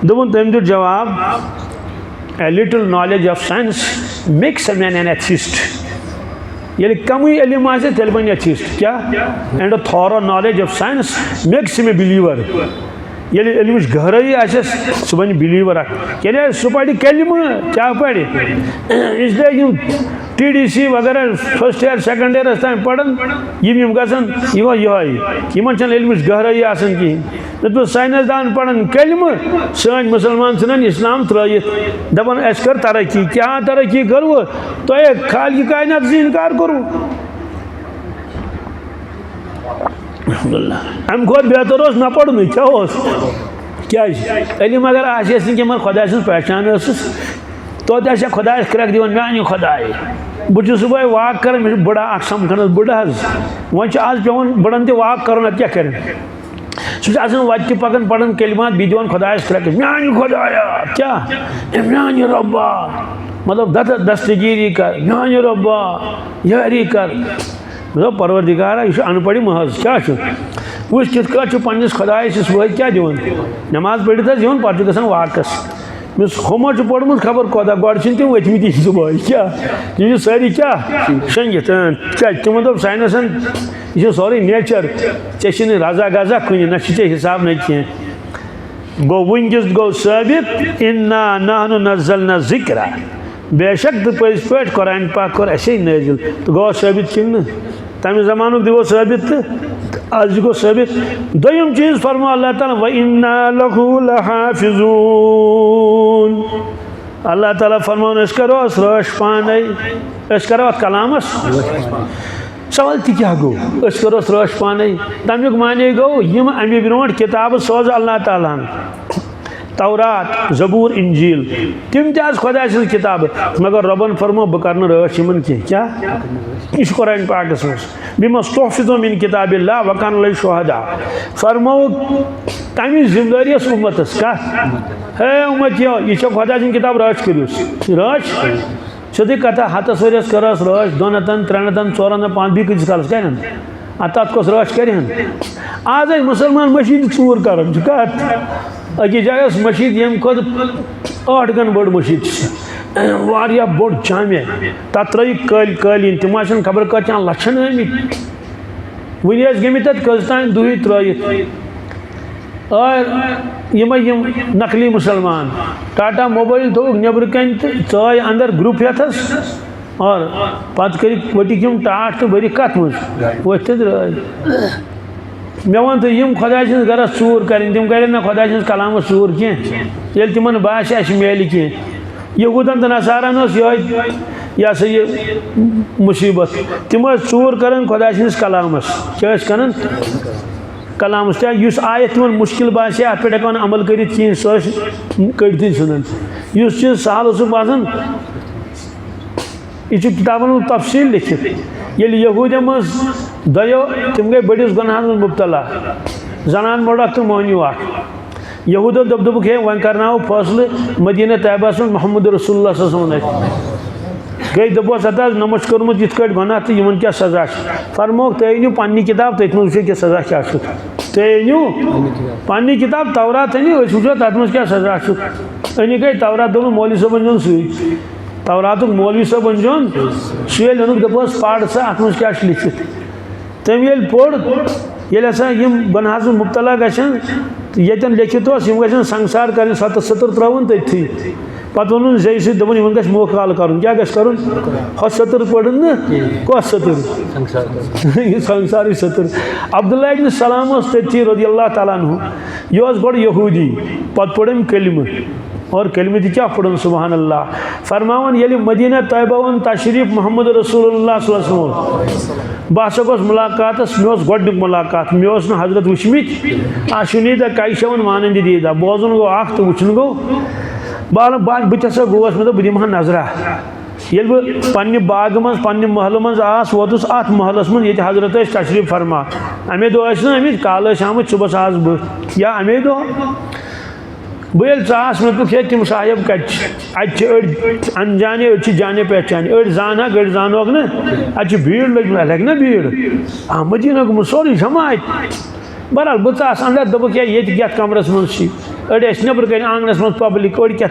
दोपन तम दित जवाब ए little knowledge of science makes a man an atheist ये कम इल्म आसे तेल बन एथिस्ट क्या and a thorough knowledge of science makes him a believer ये इल्म गहराई आसे सह बन बिलीवर क्या सह पढ़ कलम क्या पढ़ इसलिए TDC वगैरह फर्स्ट ईयर सेकंड ईयर तम पढ़ान यम गसन यह इल्म गहराई आसन कहें तो साइंसदान पढ़ान कलम सन मुसलमान सन इस्लाम त्रयित दपान अस कर तरक्की क्या तरक्की करू तुह खालिक कायनात से इनकार करू अम खुद बेहतर न पढ़न क्या इल्म अगर आम खुदा पहचान तो खुदा क्रक दिवन मे खुदाए बहुत सुबह वाक कर बड़ा समखन बड़ा वो आज पेवन बड़न वाक कर क्या कर सह वत पकन पढ़न कलमात बी दिवन खुदा क्रक मे खुदाया क्या मे रब्बा मतलब दस्तगीरी कर मे रब्बा यारी कर मतलब परवरदिगारा यह अनपढ़ महज क्या वो कित पन्नस खुदायस वह क्या दिवन नमाज पढ़ित दिवन पे गसान वाकस मिस हम पोर्मुत खबर कोदा गो तम वतमित सुबह क्या यह सारी क्या शंगित क्या तमो दोप साइंसन यह सोरे नेचर ऐ रजा गजा कुन ना हिसाब न कह गो वनकस गो साबित इन्ना नहनु नज़्ज़लना ज़िक्रा बेशक तो पज पे कुरान पाक कर असे नाजिल तो गो साबित कि तम जमानुक दिवो साबित तो आज गो साबित दोयम चीज़ फरमा अल्लाह ताला व इन्ना लहू लहाफिज़ून अल्लाह ताला फरमान अस करो रश पाने अस करो कलामस सवाल ती क्या गो अस करो रश पाने तमिक माने गो यम अमे ब्रोट किताब सोज अल्लाह ताला तौरात जबूर इंजील तम तज खुदा सज किताब मगर रबन फरमो बह कर रश इन कह क्या यह कुरान पाकस मज बिमस्तहफिज़ो मिन किताबिल्लाह व कान लहु शुहदा फरमो तमि जिम्मेदारी उम्मतस कह हे उम्मत यह खुदा सज किताब रश करो रश सीधी कथा हतस वरियस करस रश 2 हतन 3 हतन 4 हतन 5 भी कस कल क्या तथ कस रश कर आज मुसलमान मशीद चूर कर अकिस जगह मशीद यम खुद 8 गन बड़ मशीद वारिया बोड़ जामे तथ त्रई कलीन तम खबर कचान लक्षन आमित वन गमि तथ कस तान दुही त्रयित और यम नकली मुसलमान टाटा मोबाइल थोक नबर कन चाय अंदर ग्रुप हेथस और पत कर वटिक टाट तो भर कत मज वथ मे वन तो खुदा गरस चूर कर तम कर ना खुदा कलाम चूर कह तिमन बास मेल कह यहूदन तो नसारन यह सा ये मुसीबत तम चूर कर खुदा कलामस क्या कर कलामस उस आयत तिमन मुश्किल बासे अत पे हेकान अमल कर कड़ती सन चीज सहल बासान यह किताबन तफसील लिखित ये यहूद मज दो तम गई बड़िस गुनाहस में मुब्तला जनान मोड़ तो मोहनी यहूदो दोप हे वन करना फैसले मदीना तैयबा सुन मोहम्मद रसूलुल्लाह गई दोपस हता नमश कर्मुत यथ गुनाह तो इन क्या सजा फरमोक तुम अनु पन्नी किताब तथ वो क्या सजा क्या तुम अनु पन्नी किताब तौरात अनु वो तथ मज क्या सजा अन गई तौरात दोन मौलवी सबन जोन सी तौरात मौलवी सबन जोन सी दोपस पढ़ सा अत मज क्या लिखित तम ये पोड़ ये हसा गुनाहस में मुब्तला गन लिखित गन संसार कर सतर त्रवन तथी पत वो जय सी दोपन इन गो मोकाल कर क्या कर सतर पढ़ कस सतर संसार सतर अब्दुल्लाह इब्न सलाम तथी रज़ियल्लाहु ताला अन्हु यह गो यहूदी पत पढ़म कलिम और कलिम क्या पढ़न सुबहान अल्लाह फरमान ये मदीना तैयबा वन तशरीफ मोहम्मद रसूलुल्लाह सल्लल्लाहु अलैहि वसल्लम बह गो मुलाकात मे गोड मुलाकात मे हजरत वुचमित शुनीदा कैशवन मानंद दीदा बोजन गो तो वुचन गो बहर बह गोस मे बह दिमा नजरा ये पन्ने बाग मज पन्ने महल मज वोतुस अत महलस मन ये हजरत तशरीफ फरमा अमे दो अमित काल आमत सुबह आज बह या अमे दो बल चास मे हे तम साहेब कत अनजाने अड़ जाने पहचाने अड़ जाना गड़ जानोक ना अत भीड़ लग लगे ना भीड़ मदीना गुम सोरी जमात बहरहाल बह अंदर दोप ये कमरस मज अड़ नबर कन आंगनस मज पब्लिक अड़ क्या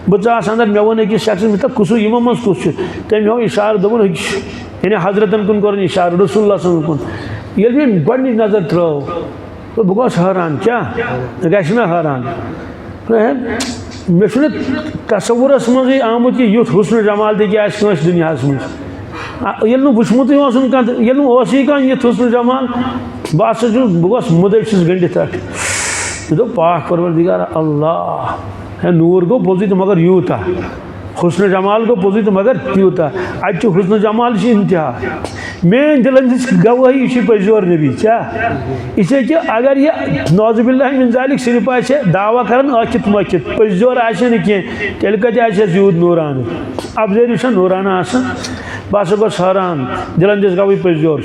बह अंदर मे वो अकिस शख्स मे कुस यमो मज कुस तम हो इशार दोपन यानी हजरतन कुन कर इशार रसूलुल्लाह कुन ये मे गई नजर त्रो तो बह गोस हैरान क्या गना हैरान मे तस्वुरस मज आमुत कि युथ हुस्न जमाल तक दुनिया मज ये वुचमुत ये युथ हुस्न जमाल बह गोस मुदस गंडित दो पाक परवरदिगार अल्लाह है नूर गो पोजी तो मगर यूता हुस्न जमाल गो पोजी तो मगर यूता अत हुस्न जमाल इंतहा मेन दिलन गवाही यह पजोर नबी क्या इसे कि अगर यह नौजुबिल्लाह मिन ज़ालिक सिर्फ आसे दावा कर आखित मखित पजोर आसे कह तेल कत यूद नूरान अब जरिए नूराना बह गोस हैरान दिलन दिस गवाही पजोर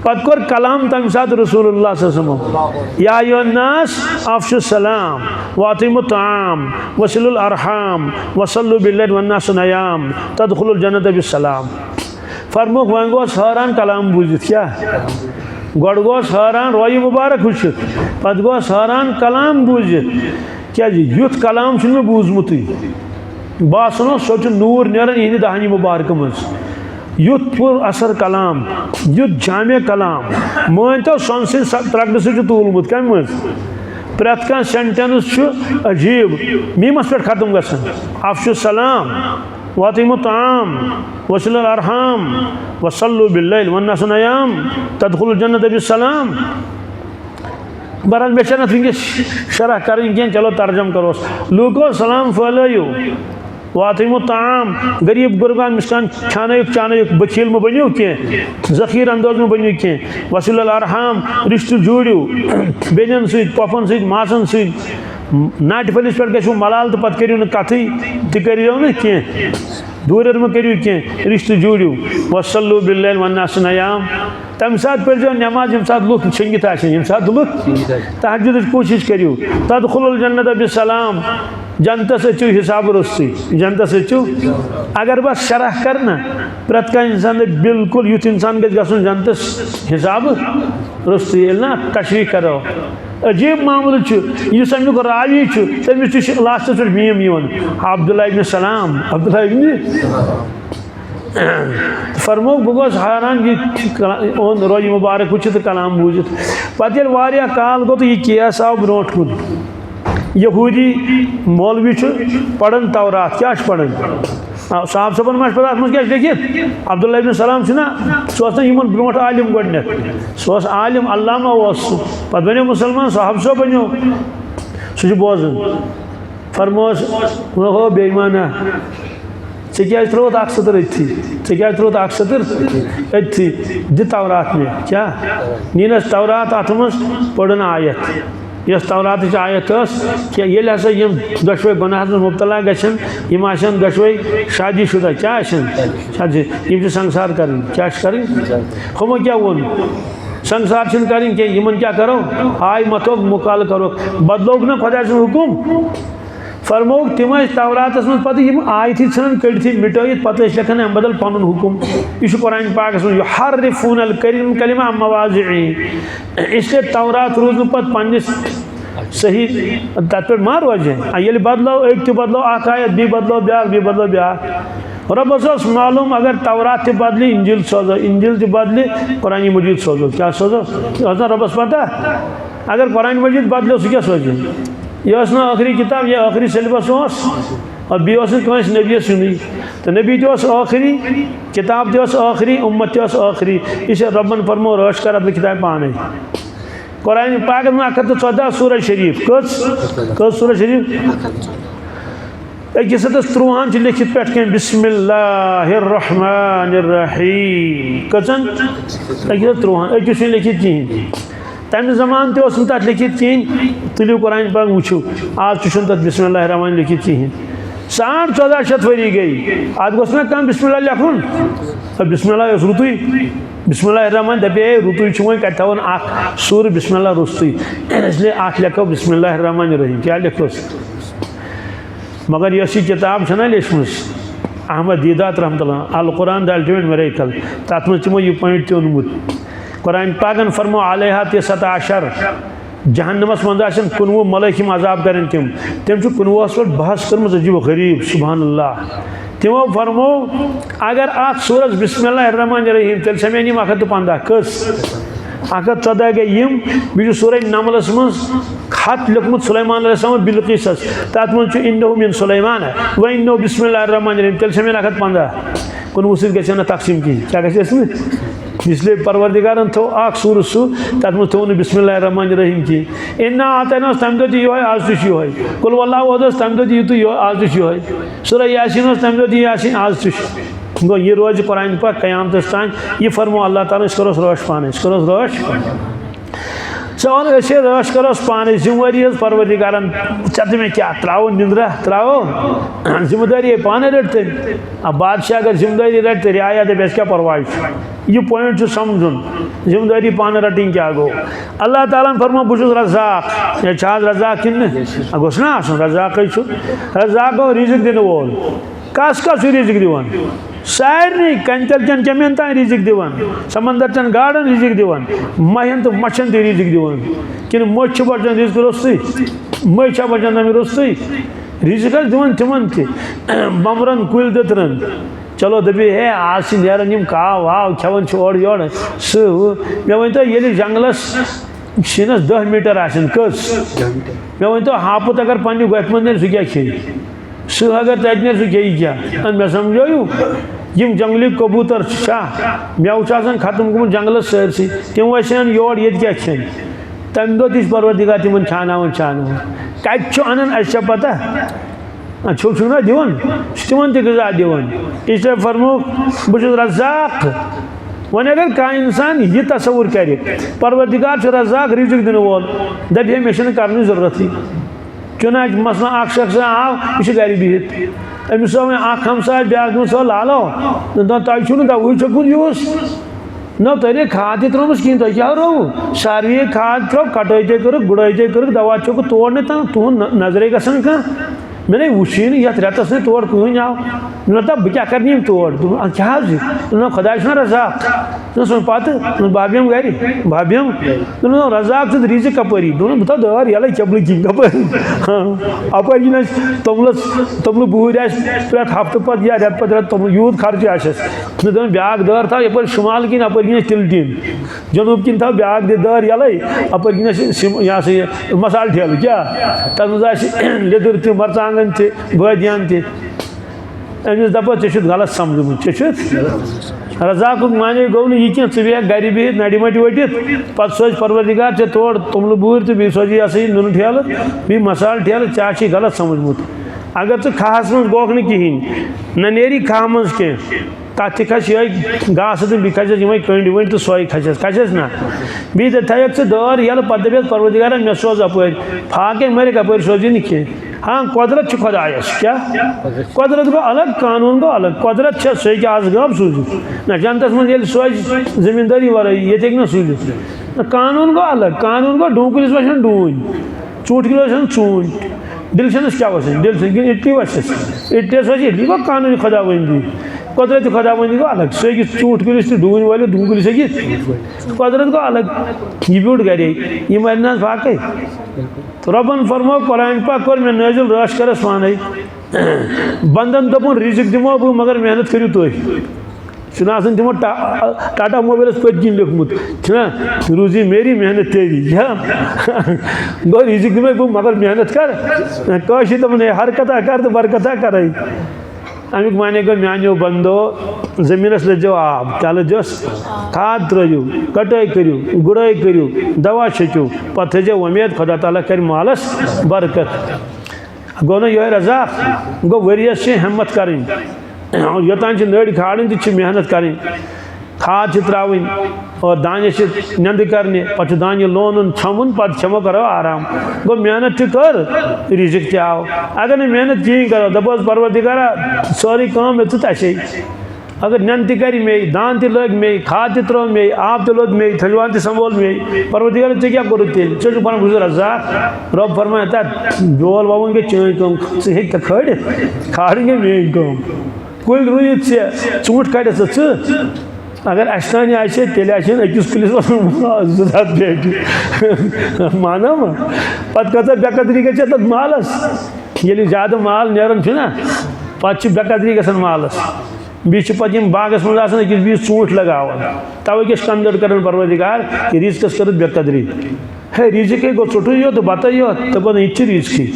पत कोर कलाम तम सात रसूलुल्लाह सल्लल्लाहु या अय्युहन्नास अफ्शु सलाम वातिमु ताम वसिलुल अरहाम वसल्लु बिल्लैल वन्नासु नयाम तदखुलुल जन्नत बिस्सलाम फरमोक वन गोस हैरान कलाम बूझित क्या गोड़ गोस हैरान रोई मुबारक वुचित पत गोस हैरान कलाम बूझित क्या युथ कलाम मे बूझमुत बासन सो नूर नेरान इहंदि दहानी मुबारक मज युथ पुर असर कलाम युथ जामे कलाम मान तो सन त्रगन सह तूलमुत कम मज प्रत कह सेंटेंस अजीब मीमस पे खत्म गसन अफ्शु सलाम वातिमु ताम वसिलुल अरहाम वसल्लु बिल्लैल वन्नासु नयाम तदखुलुल जन्नत बिस्सलाम बहरहाल मे वनकस शरह कर चलो तर्जम करोस लूको सलाम फैलयू वातिमु ताम गरीब गुरबान मिस्कान खानयुक चानयुक बखील में बनो कह जखीर अंदाज में बनो कह वसिलुल अरहाम रिश्त जोड़ू बेनन सत पफन सत मासन सत नाट फलिस पे गो मलाल तो पत करू कथी तह करो ना कह दूर में करू कह रिश्त जोड़ू वसल्लु बिल्लैल वन्नासु नयाम तम सात पढ़ो नमाज यम सात लुक छंगित यम सात लुक तहज्जुद कोशिश करू तदखुलुल जन्नत बिस्सलाम जनतस अच्छु हिसाब रुस्ती जनतस अच्छु अगर बस शरह करना प्रत का इंसान बिल्कुल युथ इंसान गसन जनतस हिसाब रुस्ती ना तशरी करो अजीब मामूल अमुक रावी तमिस लास्ट पे मीम अब्दुल्ला इब्न सलाम अब्दुल्ला इब्न फरमो बह हैरान यह रोज मुबारक वो तो कलाम बूझित पे वारिया काल गो तो यह केस आव ब्रोट कुन यहूदी मौलवी पढ़न तौरात क्या पढ़न साहब सबन मा पता क्या लिखित अब्दुल्ला इब्न सलाम सह इन ब्रो आलिम गोडनेथ सह आलिम अल्लामा पे बनो मुसलमान साहब सो बनो सह बोजन फरमोस हो बेईमाना क्या त्रोत अख सतर अथी क्या त्रोत अख सतर अथी दि तौरात में क्या नीनस तौरात अत मज पढ़न आयत यस तौरात आयत ये हसा दशवे गुनाहस में मुब्तला गम दशवे शादी शुदा क्या शादी संसार कर क्या कर हमो क्या वो संसार करें क्या क्या करो हाय मतो मुकाल करो बदलोग ना खुदा हुकुम फरमोक तिम तौरात मज पे आयत इन कड़ित मिटोत पे लेखन अम बदल पन हुकुम यह कुरान पाक हर्रिफून अल कलिमा मवाज़िई इसलिए तौरात रूज पे पन्निस सही तथ पे मा रोज ये बदलो एक बदलो आयत बी बदलो ब्या रबस मालूम अगर तौरात बदली इंजिल सोजो इंजिल बदली कुरान मजीद सोजो क्या सोजो रबस पता अगर कुरान मजीद बदलो सह क्या सोचे यह ना आखिरी किताब यह आखिरी सिलेबस और बस नबी सुनी तो नबी आखिरी किताब आखिरी उम्मत आखिरी इस रबन फरमो रश कर अपनी किताब पाने कुरान पाक में 114 सूरह शरीफ कस सूरह शरीफ अकिस 153 लिखित पे बिस्मिल्लाहिर रहमानिर रहीम कचन अकिस 53 अकिस लिखित कहीं तम जमान तथ लिखित कहीं तुलु कुरान पाक वो आज तथ बिस्मिल्लाहिर रहमान लिखित कहीं 1450 वरी गई आज गोस ना कम बिस्मिल्लाह लिखुन बिस्मिल्लाह रुतु बिस्मिल्लाहिर रहमान दपे रुतु वो कवन सूर बिस्मिल्लाह रुस्तु इसलिए लिखो बिस्मिल्लाहिर रहमान रहीम क्या लिखोस मगर यह किताब ना लेचम अहमद दीदात रहमतुल्लाह अल कुरान द अल्टीमेट मिरेकल तथ मो तमो यह पॉइंट ओनमुत कुरान पाकन फरमो अलैहा 17 जहन्नमस मज 19 मलैकिम अजाब करें तम 19 पे बहस कर्म अजीब गरीब सुबहान अल्लाह तमो फरमो अगर अत सूरज बिस्मिल्लाहिर रहमानिर रहीम तेल समेन 115 कस 114 गई बी सूरह नमलस मज खत लिखमुत सुलैमान अलैहिस्सलाम बिलकीस तथ मज इन्नहु मिन सुलैमान व इन्नहु बिस्मिल्लाहिर रहमानिर रहीम तेल समेन 115 19 सह तकसीम की क्या गई इसलिए परवरदिगार थो सूर सह तथ मज थो बिस्मिल्लाहिर रहमानिर रहीम की इन्ना आतना तम दो यो आज तुह कुल वल्लाहु तम दो यू आज तुह सूरह यासीन तम दो यासीन आज तुह गो यह रोज कुरान पाक क़यामत तान यह फरमो अल्लाह ताला करोस रोश पाने करोस रोश वन रश करोस पाने जिम्मेवारी परवरदिगारन चत में क्या त्रावो निंद्रा त्रावो जिम्मेदारी पाने रटते अब बादशाह अगर जिम्मेदारी रटते रियाया दस क्या परवाह यह पॉइंट समझुन जिम्मेदारी पाने रटिंग क्या गो अल्लाह ताला फरमा बुझ रज़ाक यह रज़ाक कि गोस ना रज़ाक रज़ाक गो रिजिक दिन वोल कस रिजिक दिवान सारे कंचल चन चमेन तान रिजिक दिवान समंदर चन गाड़न रिजिक दिवान महन तो मछन तह रिजिक दिवान कि मछ बचान रिजिक रोस्तु मछा बचान तमें रोस्तु रिजिक दिवान तिमन बमरन कुल दतरन चलो दपे हे आज नेरान काव वाव खेवन ओर योर मे वन तो ये जंगलस शीनस 10 मीटर आसन कस मे वन तो हापुत अगर पन्ने गथ मंद सह क्या खे सह अगर तत ने सह खे क्या मे समझो यम जंगली कबूतर मेव खत्म गुम जंगलस सरसी तम वसन योर ये क्या खेन तम दो तह परवरदिगार तिमन छानावन कत अनन अस पता ना दिवन तिमन तह गजा दिवन इसलिए फरमो बुझ रज़ाक वन अगर कह इंसान यह तस्वुर कर परवरदिगार रज़ाक रिजिक दिन वोल दपे मे कर जरूरत चुना मसला अख शख्स आव यह गर बिहित अमिस अख हमसाय ब्या लालो तुम दवा छकुन यूस न तरे खाद त्रोमस कहीं तुम क्या रो सारे खाद त्रो कटाई ते कर गुड़ाई ते कर दवा छुक तोड़ तुहद नजरे गसान कह मे वुशी ये रेतस ने तोड़ कहन आव मे दप बह क्या कर तोड़ क्या ना खुदा रजाक सो पे भाभीम गर भाभीम रजाक छु रीज कपरी बह दर यल चपल किन कपरी अपर गिन तोमल बूर प्रेत हफ्त पे या रेत पे रेत तोमल यूत खर्च आस ब्या दर था यप शुमाल किन अपर गिन तिल टीन जनूब किन था ब्या दर यल अपर गिन यह मसाल ठेल क्या तथ लिदर त मरचांगन बदियान तमिस दप ऐ गलत समझमुत रजाक माने गो नी कह वे गर बिहित नड़ी मट वटित पे सोच परवरदिगार ऐ तोड़ तुमल बूर तो बी सोजी ये नुन ठेल बी मसाल ठेल चे गलत समझमुत अगर च खास मज गोख न कहें न नेरी खा मज कह तथ खस ये घास तो बी खस ये कंड वंड तो सोई खस ना बी थक च दर यल पे दप परवरदिगार मे सोज अप फाके मरिक अप सोजी न कह हाँ कुदरत खुदायस क्या कुदरत गो अलग कानून गो अलग कुदरत सह आज गब सूझ ना जनतस मज सोज जमींदारी वर ये ना सूझ कानून गो अलग कानून गो डूकुलिस वसन डून चूट किलो चून दिलशनस क्या वसन दिल इटली वसस इटस वस इटली गो कानून खुदाबंदी कुदरत खुदाबंदी गो अलग सह चूट कुलिस तो डून वाले डूकुलिस कुदरत गो अलग यह ब्यूट गे यह मर ना फाक तो रबन फरमो कुरान पाक कर मे नाजिल राश करस पाने बंदन दपुन रिजिक दिमो बह मगर मेहनत करू तुम दिमो टाटा मोबाइलस पत्किन लिखमुत रूजी मेरी मेहनत तेरी क्या गो रिजिक दिमे बह मगर मेहनत कर दपन हर कथा कर तो बरकता कर अमुक माने गो मानो बंदो जमीनस लजो आब क्या लजस खाद त्रो कटाई करू गुड़ाई करू दवा छो पे थो उम्मीद खुदा ताला कर मालस बरकत गो ना यह रजाक गो वरियस हिम्मत कर योतान नड़ खाड़न तो मेहनत कर खाद त्रावन और दाने नंद करने पे दाने लोन छमुन पे छमो करो आराम गो मेहनत कर रिजिक आव अगर न मेहनत कहें करो दपोस परवरदिगारा सारी कम ये अगर नन तरी मे दान लग मे खाद त्रो मे आब लोग मे थलवान संभोल मे परवरदिगार ऐ क्या कोर तेल चे पन बुझ रजाक रब फरमाए तथ बेल ववन गई चेन कम हे खड़ खाड़ गई मेन कम कुल रुत से चूट कड़ अगर असान तेल अकिस कुलिस जुदात पेट माना पे कत बेकदरी गई तथ मालस ये ज्यादा माल नेरान पे बेकदरी गसान मालस बीच पे बागस मज अकिस बीस चूट लगावान तवे गि कंदड़ कर परवरदिगार कि रिजकस कर बेकदरी है रिजिक गो चुटू योत बत योत दपान यह रिजकी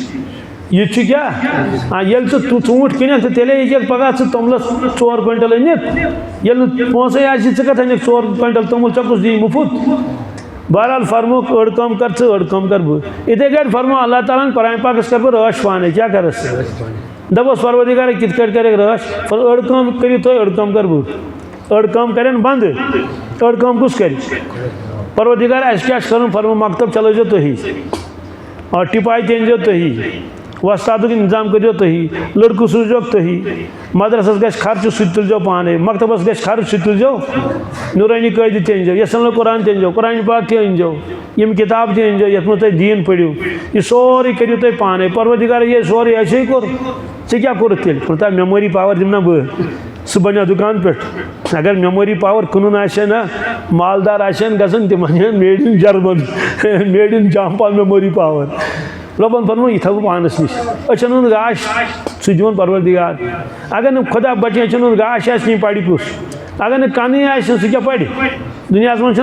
यह क्या ये चूट कन तेल पगह तोमलस 4 क्विंटल अनित ये पोसे कत अनिक 4 क्विंटल तोमुल चकुस दी मुफुत बहरहाल फरमो अड़ कम कर बह इथे गए फरमो अल्लाह ताला कुरान पाकस कर बह रश पाने क्या करस दपोस परवरदिगार कित कर रश अड़ कम करू तुम अड़ कम कर बह अड़ कम कर बंद अड़ कम कुस कर परवरदिगार क्या कर फरमो मकतब चलो तुही और टिपाई तेन तुही वस्ताद इंतजाम करो तुही लड़कू सूझो तुही मदरसस गस खर्च सह तुलजो पाने मकतबस गस खर्च सह तुलजो नूरानी कैद तनजो यसन कुरान तनजो कुरान पाक ते अनजो यम किताब ते अनजो यथ तुम दीन पढ़ो यह सोरे करो तुम पाने परवरदिगार ये सोरे ऐसे कोर क्या कोर तेल पुता मेमोरी पावर दिमना बह सह बनो दुकान पे अगर मेमोरी पावर कुन ना मालदार आन गसन तम made in German made in Japan memory power रबन फरमो यह थो पानस नश अचन गाश सह दिवन परवरदिगार अगर न खुदा बचे अचन गाश पढ़ कुस अगर न कन सह क्या पढ़ दुनिया मज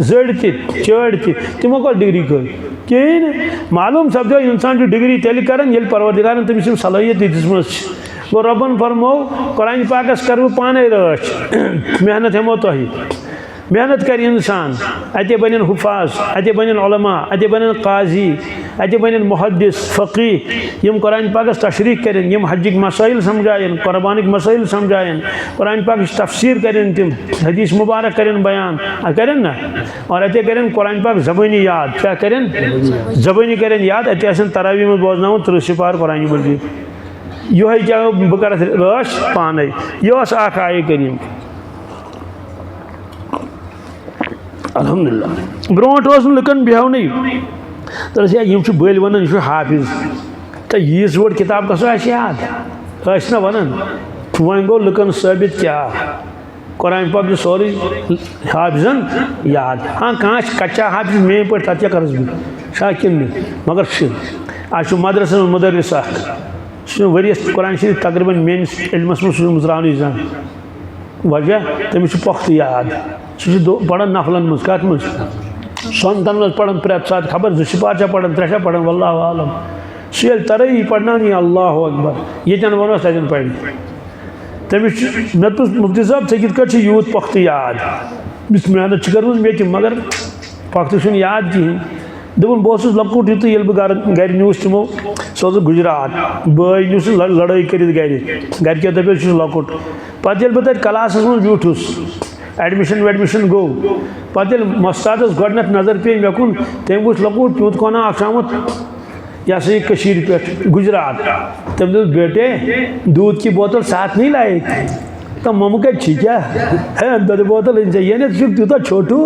जड़ चड़ तमो कौन डिग्री कर कहें मालूम सपदो इंसान डिग्री तेल कर ये परवरदिगार तमिस सलाहियत दिम गो रबन फरमो कुरान पाकस कर पाने रच मेहनत हेमो तुही मेहनत कर इंसान अत बन हुफाज अत बन उलमा अत बन काजी अत बन मुहद्दिस फ़क़ीह यम कुरान पाकस तशरीह करें यम हज्जिक मसाइल समझाएं कुर्बानिक मसाइल समझाएं कुरान पाकस तफसीर करें तम हदीस मुबारक करें बयान करें ना और अत करें कुरान पाक ज़बानी याद क्या करें ज़बानी करें याद अत तरावी में बोजना 30 सिपार कुरान मजीद यह क्या बह कर रश पाने यह आय करीम अल्हम्दुलिल्लाह ब्रोट लुकन बेहवन तो बल वन यह हाफिज तो यीस बोड़ किताब कसो याद ना वन वन गो लुकन साबित क्या कुरान पाक सोरे हाफिजन याद हाँ कहाँ कच्चा हाफिज मे पे तत क्या करस बह शाकिन मगर आज मदरस मुदरिस वरियस कुरान शरीफ तकरीबन मेस इल्मस में मुजरान जान वजह तमिस पख्त याद सह पढ़ान नफलन मज कत मज सोनतन मज पढ़ान प्रेत सात खबर 2 सिपार पढ़ान 3 पढ़ान वल्लाहु आलम सह तरही पढ़ान अल्लाहु अकबर ये वनो तन पढ़ तमिस मे मुफ्ती साहब थे कत यूत पख्त याद मिस मेहनत कर मे मगर पख्त याद कहें दोपन बस लकुट युत ये गर न्यूस तमो सो गुजरात बई न्यूस लड़ाई कर गर दपे लकुट पे बह तक क्लास मज ब्यूठस एडमिशन वेडमिशन गो पे मस्ताद गोडनथ नजर पे मे कुन तम वो लकुट प्यूत कोना आमत यह सा पे गुजरात तम बेटे दूध की बोतल साथ नहीं लाए तो ममु कह क्या है दूध बोतल ये नहीं तूता छोटू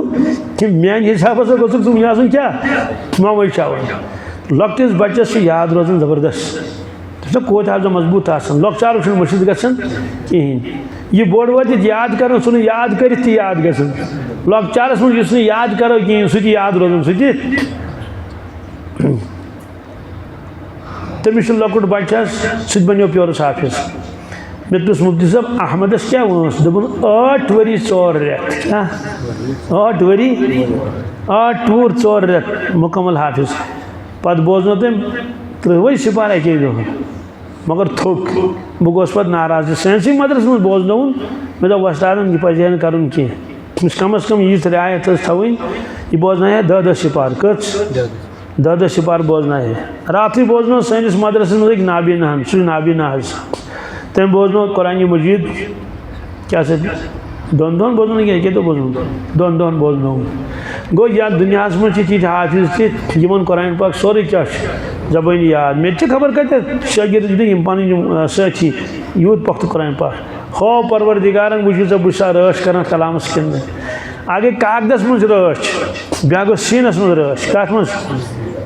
कि मान हिसाब से गो तुम यहाँ क्या ममु चावन लकटिस बच्चस याद रोजान जबरदस्त कोत हाज मजबूत लकचार मुश्किल गसन कहें यह बोड़ वो याद कर सह याद कर याद गसन लकचारस मुझ याद करो कहें सह याद रोजान तमिस लकुट बच्चस सह बनो प्योरस हाफिज मे पुस मुफ्ती साहब अहमदस क्या वस दोपन 8 वरी 4 रेत 8 वरी 8 पूर 4 रेत मुकम्मल हाफिज पत बोजनो तम 30 सिपार अके दो मगर थोक बह गोस पे नाराज सैंसी मदरस मज बोजन मे दो वस्तादन यह पजन कर कम अज कम यीज रियायत थवन यह बोजना है 10 सिपार कच 10 सिपार बोजना है रात बोजनो सैनिस मदरस मज एक नाबीना सह नाबीना तम बोजनो कुरान मजीद क्या दोन बोजन क्या तो बोजन दोन बोजनो गो या दुनिया मज हाफिज तमन कुरान पाक सोरे क्या जबानी याद मे खबर कत शागिर्द पन साथी यूत पख्त कुरान पाक हो परवरदिगारन वो बुसा रश कर कलामस किन आगे कागदस मज रश ब्या गो सीनस मज रश कत मज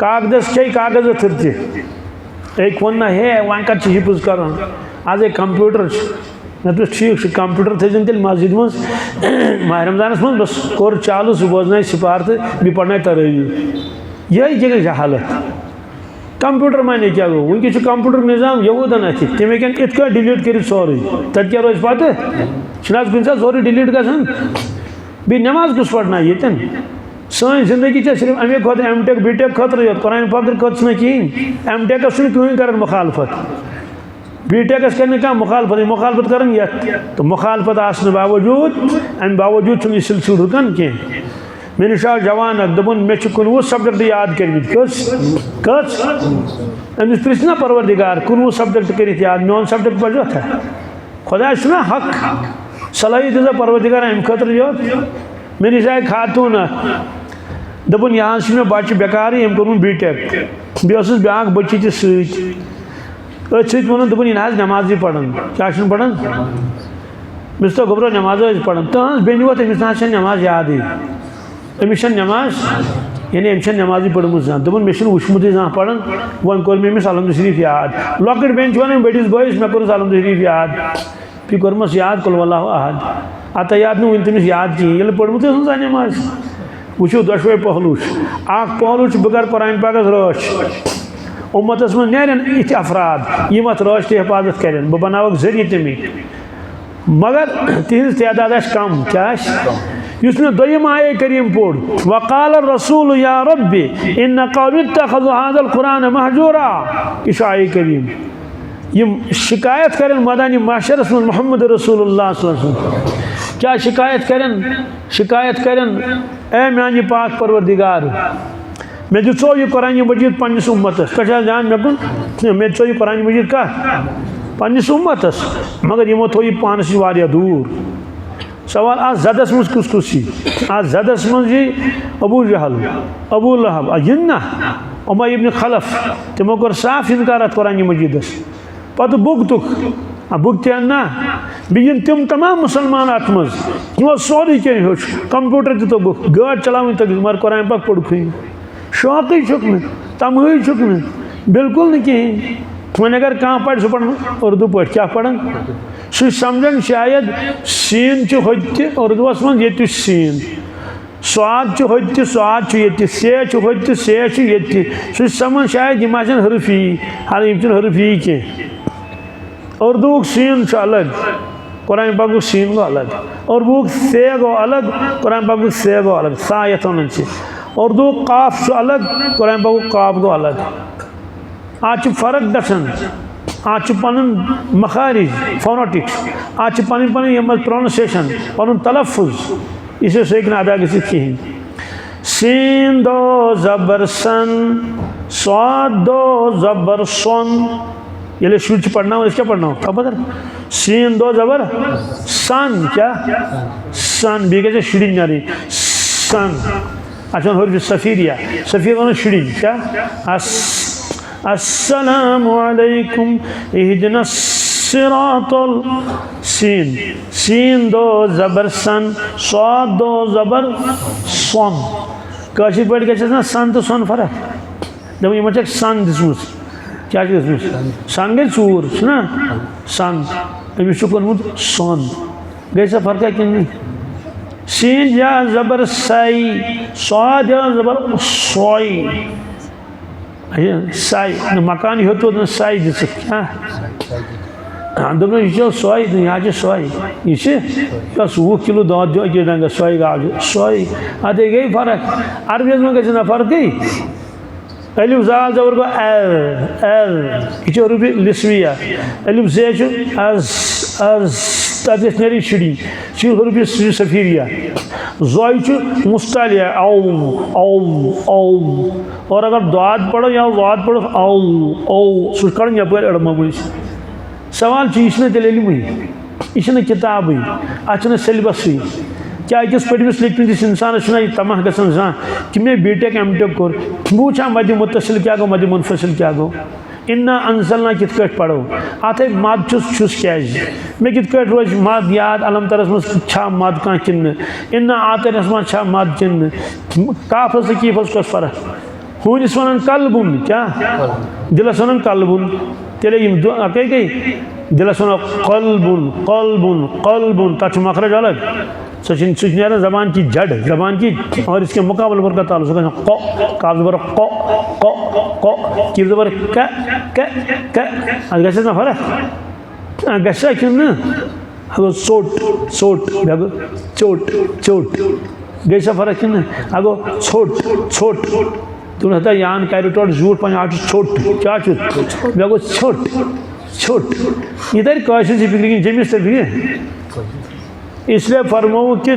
कागदस खे कागज थर एक वन हे वन कत हिफज कर आज एक कंप्यूटर मे ठीक कंप्यूटर थन तेल मस्जिद मज माह रमजानस मज बस कोर चालू सह बोजन सिपार तो बह पढ़न तरावी यही क्या गई हालत कंप्यूटर माने क्या गो वनक कंप्यूटर निज़ाम यहूदन अथ तम हेन इत डिलीट कर सोरे तत क्या रोज पे कुन सा सोरे डिलीट गसान बे नमाज कुछ पढ़ना ये सन जिंदगी सिर्फ अमे खुद एम.टेक बी.टेक खतर ये कुरान पाक खत कहें एम.टेकस कहें कर मुखालफत बी.टेकस कर मुखालफत कर तो मुखालफत आसने बावजूद अम बावजूद यह सिलसिल रुकन कह मे निश जवान दोपन मे 19 सब्जेक्ट याद कर अमिस पृछना परवरदिगार 19 सब्जेक्ट कर याद मोन सब्जेक्ट पढ़ो था खुदा ना हक सलाही दिजा परवरदिगार अम खतर योत मे निश आए खातून दोपन यहाँ मे बच्चे बेकार अम कोर बी.टेक बेस ब्या बच्ची ते सत वन दोपन यह नमाज पढ़ान क्या पढ़ान मिस तो गोबरो नमाज पढ़ान तहज बेन वो अमिस ना नमाज याद अमिस नमाज यानी अम नमाज पढ़म जहाँ दोपन मे वुचमुत जहाँ पढ़ान वन कोर मे अलहमद शरीफ याद लकट बेन वन बड़िस बस मे कोर अलहमद शरीफ याद पी कोर्मस याद कुल वल्लाहु अहद अत याद वन तमिस याद कहें ये पढ़मुत नमाज वो दोशवे पहलू पहलू बह कर कुरान पाक रश उम्मतस मज नारन इथ अफराद यम अत रश हिफाजत कर बह बनावक जरिए तमिक मगर तिहज तादाद कम क्या मे दोयम आये करीम पोड़ वक़ाल रसूल या रब्बी इन्न क़ौमी इत्तख़ज़ू हाज़ल कुरान महजूरा यह आये करीम यम शिकायत करें मदानी माशरस में मोहम्मद रसूलुल्लाह सल्लल्लाहु अलैहि वसल्लम क्या शिकायत करें ए मानी पाक परवरदिगार मे दिसो यह कुरान मजीद पन्निस उम्मतस कशा जान मे कुन मे दिसो यह कुरान मजीद का पन्निस उम्मतस मगर यमो थो यह पानस वारिया दूर सवाल आज जदस मज कुस कुस आज जदस मज अबू जहल अबू लहब यिन्ना उमय्या इब्न खलफ तमो कर साफ इनकार कुरान मजीदस पत बुगतुक बुग ना बिन तम तमाम मुसलमान अत मज यमो सोरे क्या हो कंप्यूटर तो बुक गाड़ चलावन तक मगर कुरान पाक पढ़ुक शौक छुक मे तमही छुक मे बिल्कुल नहीं कहीं। वह अगर कह पढ़ सह पढ़ उर्दू पे क्या पढ़न सह समझन शायद सीन होत उर्दूस मन ये सीन स्वाद होत स्वाद ये से होत से ये सह समझ शायद यम हरफी हाल यम हरफी कह उर्दू सीन अलग कुरान पाक सीन गो अलग उर्दू से गो अलग कुरान पाक से गो अलग सा यथ वन उर्दू काफ अलग कुरान पाक काफ गो अलग आज फर्क गसन आज पन मखारिज फोनोटिक्स आज पन पन यम प्रोनाउंसिएशन पन तलफ़ुज़ इसे सेकन अदा गसित कहीं सीन दो ज़बर सन स्वाद दो ज़बर सन ये शुरू पढ़ना हो इसका पढ़ना हो क्या पता सीन दो ज़बर सन क्या सन भी कैसे शुड़ी जा रही सन अच्छा और सफ़ीरिया सफ़ीर शुड़ी क्या अस्सलामु अलैकुम इहदिनस सिरातल सीन सीन दो ज़बर सन स्वाद दो ज़बर सोन कशिर पे क्या सन तो सोन फर्क जब ये सन दिसमुस क्या सन गई चूर ना सन अमिस कोनमुत सोन गई सा फर्क है कि नहीं सीन या ज़बर सई स्वाद या ज़बर सोई साई मकान हो तो साई दिस क्या दोन यह सोई यहाँ सोई यह 20 किलो दौद जो डंग सोई गाज सोई अदे गई फर्क अरबी में गई फर्क अलिफ जाल जबर गो एल यह रुपी लिस्विया अलिफ जे तथ नेरी शुड़ी रुपी सफ़ीरिया जोय मुस्तालिया औ और अगर दाद पढ़ो या वाद पढ़ो औ सह कड़ यपर अड़म सवाल यह तलीम यह किताब अ सिलेबस क्या अकिस पड़मिस लिखमिस इंसान तमाह गसान जान कि मे बीटेक एमटेक कोर बह वुचा मद मुतसिल क्या गो मद मुनफसिल क्या गो इन्ना अनजलना कित पढ़ो अत मद छुस क्या मे कित रोज मद याद अलम तरस मह मद कह किन इन्ना आतरस मह मद किन काफस कीफस कस फर्क हूनिस वन कलबुन क्या दिलस वन कलबुन तेले अकै गई दिलस वन कलबुन कलबुन कलबुन तथ मखरज अलग सह जबान की जड़ जबान की और इसके मुकाबले पर का ताल्लुक काफ ज़बर क कीफ ज़बर क गस ना फर्क गसा किन अगो सोट सोट अगो चोट चोट गई सा फर्क किन अगो छोट छोट तुम हता यान कर टोट झूठ पन आज छोट क्या मे गो छोट छोट इधर कशिर फिक्र जमिस फिक्र इसलिए फरमाऊँ कि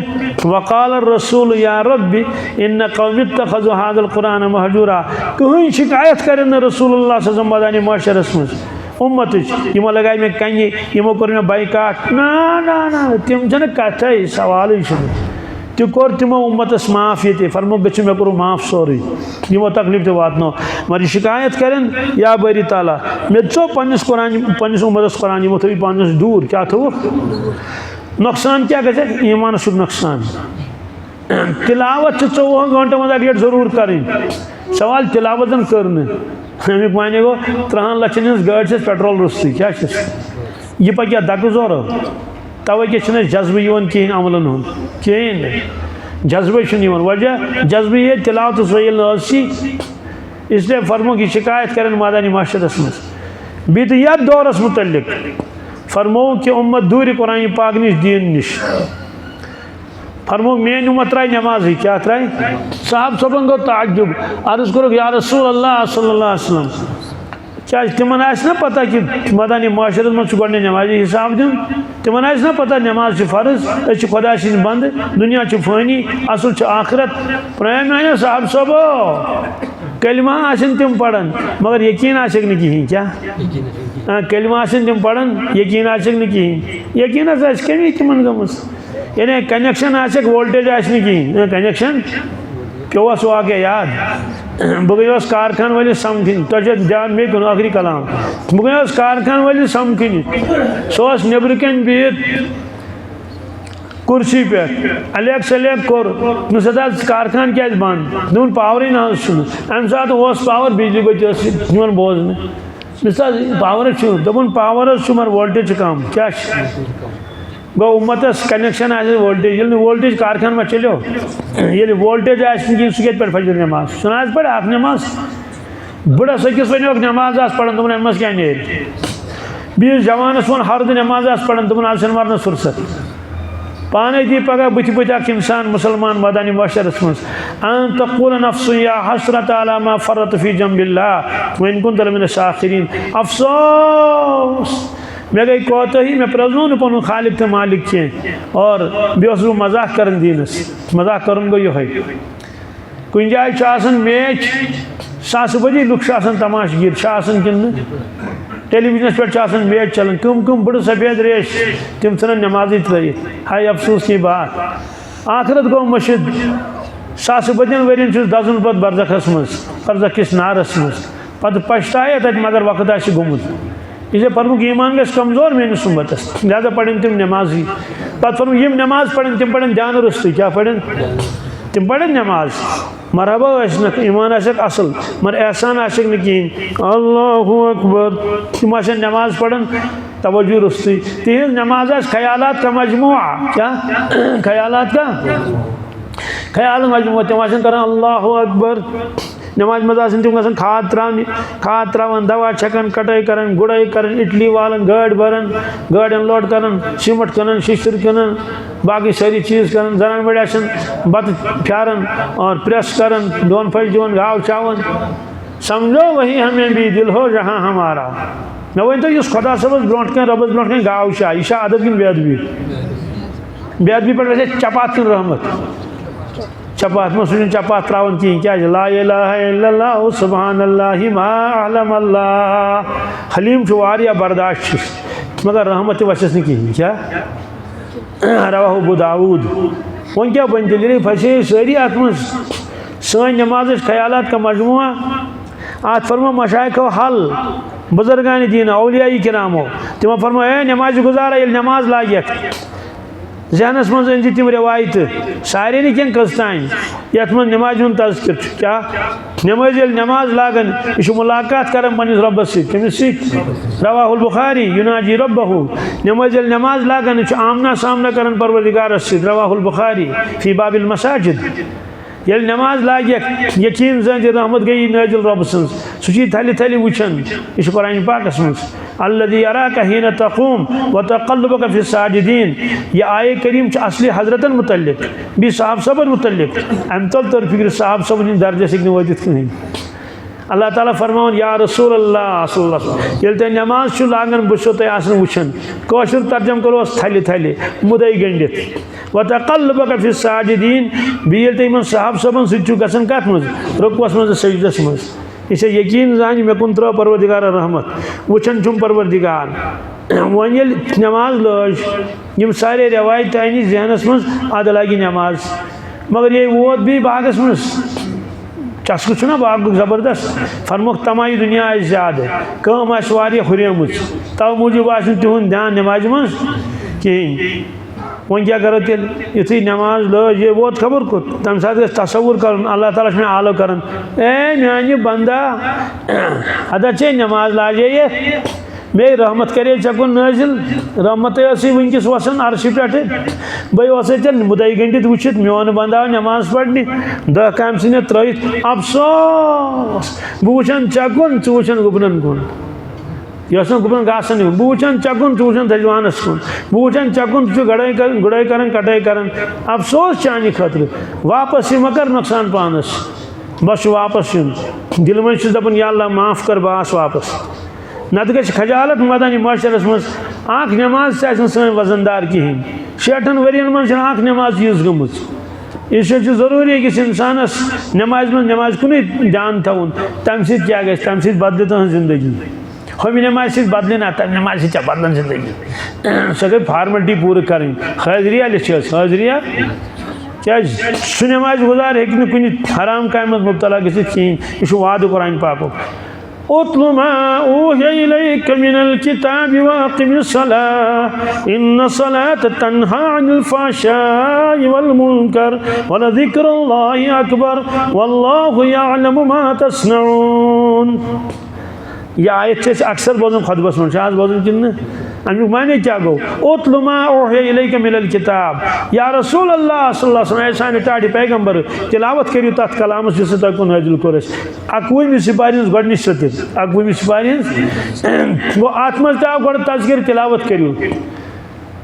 वक़ाल रसूल या रब्बी इन्न कौमी इत्तख़ज़ू हाज़ल कुरान महजूरा कहीं शिकायत करें न रसूलुल्लाह सल्लल्लाहु अलैहि वसल्लम मदानी माशरस मज उम्मत यमो लगाई मे कंगे यमो कोर मे बाइकाट ना ना ना तिम जन कथे सवाल तु कोर तिमो उम्मतस माफ ये फरमो गु मे कोर माफ सोरी यमो तकलीफ तो वातनो मर शिकायत करें या बारी ताला मे चो पन्निस कुरान पन्निस उम्मतस कुरान यमो थी पानस दूर क्या थो नुकसान क्या गए ईमान शुभ नुकसान तिलावत 24 घंटों मज अक जरूर करें सवाल तिलावत कर अमिक माने गो 3 लक्षन हज गाड़ से पेट्रोल रुस्त क्या यह पक दक जोर तवे क्या जज्बे कहें अमलन हूं कहें जज्बे वजह जज्बे ये तिलावत सहेल इसलिए फरमो की शिकायत करें मादानी माशरस मज बी तो यथ दौरस मुतलिक फरमो कि उम्मत दूर कुरान पाक निश दीन निश फरमो मेन उम्मत त्राय नमाज ही क्या त्राय साहब सबन गो ताज्जुब अर्ज करो या रसूल अल्लाह सल्लल्लाहु अलैहि वसल्लम क्या तिमन ना पता कि मदानी माशरत मज गोडने नमाजी हिसाब दिन तिमन ना पता नमाज फर्ज खुदा सिंद बंद दुनिया फानी असल आखरत प्रायम साहब सबो कलमा आसन तिम पढ़न मगर यकीन आशक न कहीं क्या कलमा आसन तिम पढ़न यकीन आशक न कहीं यकीन कमी तिमन गमस यानी कनेक्शन आशक वोल्टेज आस कहीं कनेक्शन पेवस वाक़ याद बह गई कारखान वाले समखन तुझे ध्यान मे कुन आखिरी कलाम बह गई कारखान वाले समखन सो नबर कन बिहित कुर्सी पे अलेक सलेक कोर कारखान क्या बंद दोन पावर ना अम सात पावर बिजली बत्ती बोजन पावर दोपन पावर मगर वोल्टेज कम क्या गो उम्मतस कनेक्शन वोल्टेज ये वोल्टेज कारखान में चलो ये वोल्टेज सह पे फजर नमाज सुना पे अख नमाज बुढ़स अकिस वन नमाज पढ़ान दोपन अम क्या नीर बीस जवानस वो हर दिन नमाज पढ़ान दोपन आज मरन फुर्सत पाने दी पगह बुत बुत इंसान मुसलमान मदानी मुशरस मज अन तक़ूल नफ्सु या हसरत अला मा फरत फी जंबिल्लाह व इन कुंत लमिन शाकिरीन अफसोस मे गई कोताही मैं प्रजनो न पन खालिक तो मालिक कह और बेस बह मजाक कर दीनस मजाक कर गो ये कुन जाए मैच सास बदी लुक तमाशगीर कि टेलीविजन पे मैच चलान कम बड़ सफेद रेश तम इन नमाज त्रित हाय अफसोस की बात आखरत गो मशिद सास बदन वरियन दजन पे बरजखस बरजख किस नारस मज पे पछताए तक मगर वक्त गुमुत इसे फर्मुक ईमान गस कमजोर मेनिस उम्मतस लिहाजा पढ़न तम नमाजी पे फर्मुक यम नमाज पढ़न तम पढ़न ध्यान रुस्त क्या पढ़न तम पढ़न नमाज मरहबा ईमान असल मगर एहसान न कहें अल्लाहु अकबर तुम नमाज पढ़न तवज्जो रुस्त तिहज नमाज ख्यालात का मजमुआ क्या ख्यालात का ख्याल मजमुआ तम कर अल्लाहु अकबर नमाज मज तम खाद त्रावन दवा छकन कटाई कर गुड़ाई कर इडली वालन गाड़ भरन गाड़न लोड कर सीमट कन शिशर कन बाकी सारी चीज़ कर जनान बड़े बत फ्यारन और प्रेस कर दोन फज दिवन गाव चावन समझो वही हमें भी दिल हो जहाँ हमारा मे वन तो इस खुदा सबस ब्रोह कन रबस ब्रोह कन गाव यह अदब कि बेदबी पे चपात किन रहमत चपात में चपात त्रावन कहें क्या ला इलाहा इल्लल्लाह सुब्हानल्लाहि मा अलम अल्लाह हलीम वारिया बर्दाश्त मगर रहमत वसस न कहें क्या रवाहु अबू दाऊद वो क्या बन दिल फसे सारी अत सन नमाज ख्यालात का मजमुआ अत फरमा मशाइखो हल बुजुर्गान दीन औलिया किरामो तिमो फरमा ए नमाज गुजारा ये नमाज लाग जहनस मज अन तम रवायत सारे न कह कस तान यथ मज नमाज हूं तज़किर क्या नमाज नमाज लागन यह मुलाकात कर पनिस रब्बस तमिस रवाहुल बुखारी युनाजी रब्बहु नमाज नमाज लागन आमना सामना कर परवरदिगारस रवाहुल बुखारी फी बाबिल मसाजिद ये नमाज लाग यकीन जन रहमत गई नाजिल रब सज सह थल थल वुचान यह कुरान पाकस मज अल्लज़ी अराका हीन तक़ूम व तक़ल्लुबका फी साजिदीन यह आये करीम असली हजरतन मुतल्लिक बी साहब सबन मुतल्लिक अम तर फिक्र साहब सबन दर्जस वत कहीं अल्लाह ताला फरमान या रसूल अल्लाह ये नमाज लागन बो तुम वुचान कौशर तर्जम करो थल थल मुदई गंडित व तक़ल्लुबका फी साजिदीन बी तुम साहब सबन सत कत मज रुकवस मज सजदस मज इसे यकीन जान मे कुन त्रो परवरदिगार रहमत वुचान चुम परवरदिगार वन ये नमाज लज यम सारे रवायत आन जहनस मज अद लगी नमाज मगर ये वोत भी बागस मज चस्क छुना बाग जबरदस्त फरमुख तमाही दुनिया ज्यादा कम हुरम तव मूजूब तुहद ध्यान नमाज मज कहें वन क्या करो तेल युथी नमाज लज ये वोत खबर कुत तम साथ तसव्वुर कर अल्लाह ताला मे आलो कर ए मान बंदा अदा चे नमाज लाजे ये मे रहमत करे चकुन नाजिल रहमत वनकस वसान अर्श पे बे मुदई गंडित वुचित मोन बंदा नमाज पढ़ने 10 काम सन त्रित अफसोस बह वुचान चकुन च वुचान गुबन कुन यह गुबन गासन बह वुचान चकुन च वुचान तजवानस कुन बह वुचान चकुन गुड़ाई कर कटाई कर अफसोस चानि खतर वापस यह मकर नुकसान पानस बस वापस यून दिल मज दपान या अल्लाह माफ कर बस वापस नत ग खजालत मदानी माशरस मज आख नमाज सन वजनदार कहें 60 वरियन मज नमाज यूज गम इस जरूरी अकिस इंसानस नमाज कुन ध्यान थवन तम क्या गि तम बदल तुम जिंदगी हमी नमाज बदल ना तम नमाज चा बदलन जिंदगी सह गई फार्मलिटी पूरी कर हाजरिया लिख हाजरिया क्या सह नमाज गुजार हे कुन हराम काम मुबतला गि कहें यह वाद कुरान पाक उतलु मा ऊहिया इलैका मिनल किताबि वअक़िमिस सलाह इन्न सलात तन्हा अनिल फ़हशाइ वल मुनकर वलज़िक्रुल्लाहि अकबर वल्लाहु यअलमु मा तस्नऊन। यह आयत अक्सर बोजन खुतबस मन आज बोजन किन अमुक माने क्या गो उतलु मा ऊहिया इलैका मिनल किताब या रसूल अल्लाह सल्लल्लाहु अलैहि वसल्लम साने टाड़ी पैगंबर तिलावत करियो तथ कलामस जिस तक नाजिल कोरस 21 सिपारियन गडनि सत 21 सिपारियन वो आत्मज ताव गड तज़किर तिलावत करियो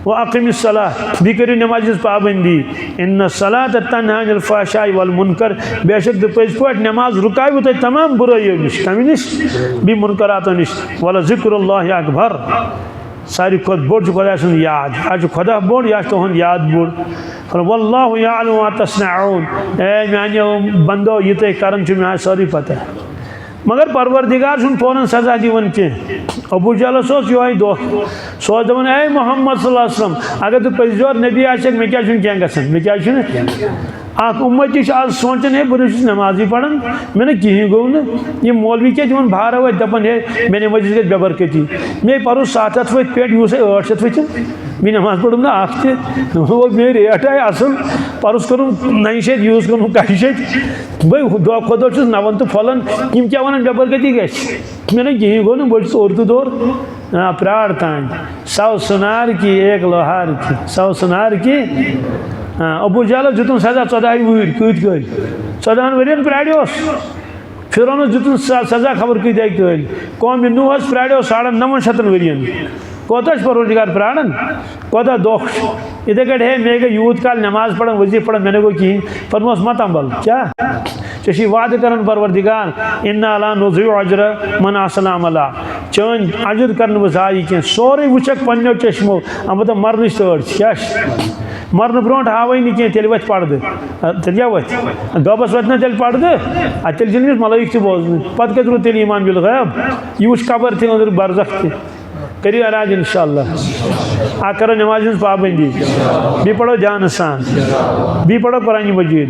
वो अक़िमिस सलाह भी करियो नमाज पाबंदी इन्न सलात तन्हा अनिल फ़हशाइ वल मुनकर बेशक पज पट नमाज रुकायो तो तमाम बुराइयों निश कमी निश भी मुनकरातों निश वलज़िक्रुल्लाहि अकबर सारी खुद बोड़ खुदा सुन याद आज खुदा बोड़ या तुहन याद बोड़ वल्लाहु यअलमु मा तस्नऊन ए माने बंदो ये तो करन छु मे सारी पता मगर परवरदिगार सुन फौरन सजा दिवन के अबू जहल सोच यो दो सोच दवन ए मोहम्मद सल्लल्लाहु अलैहि वसल्लम अगर तू पजोर नबी आशक मे क्या छुन क्या गसन मे क्या छुन आख उम्मती आज सोचन है बस नमाजी पढ़न मैंने कहीं गो न ये मौलवी क्या जो बाहर वो दपन है मैंने मस्जिद के बेबरकती मैं परो 7 वो पेट यूँ से 8 वो मैं नमाज पढ़ूँ ना आख वो मे रेट है असल परस करूँ 9 शेत यूज करूँ 10 शेत भाई दो खुद नवन तो फलन किम क्या वन बेबरकती गई मैंने कहीं गो न बस उर्दू दौर प्राण तान 100 सुनार की 1 लोहार की 100 सुनार की अबू जहल जुतन सजा 14 वुर कत कल 14 वरियन प्राड़ोस फिरौन जुतन सजा खबर कत कल कौम नूहस प्राड़ो 950 वरियन कोत परवरदिगार प्राणन कोत दोख इथे कट है मे गई यूत काल नमाज पढ़न वजीफ पढ़न मैंने को कहीं फरमोस मत अम्बल क्या चशी वाद करन परवरदिगार इन्ना ला नुज़िउ अज्र मन अहसन अमला चन अजर करन बजाई के सोरे वुचक पन्नो चश्मो अब तो मरन तड़ क्या मरन ब्रोट हावे नी कह तेल वत पर्द तेल क्या वत गबस वत ना तेल पर्द तेल जिन मलाइक बोजन पत कत रो तेल ईमान बिल गैब यह कबर थे अंदर बरज़ख थे करियो अराज इंशाअल्लाह आ करो नमाज पाबंदी भी पढ़ो जान सान भी पढ़ो कुरान मजीद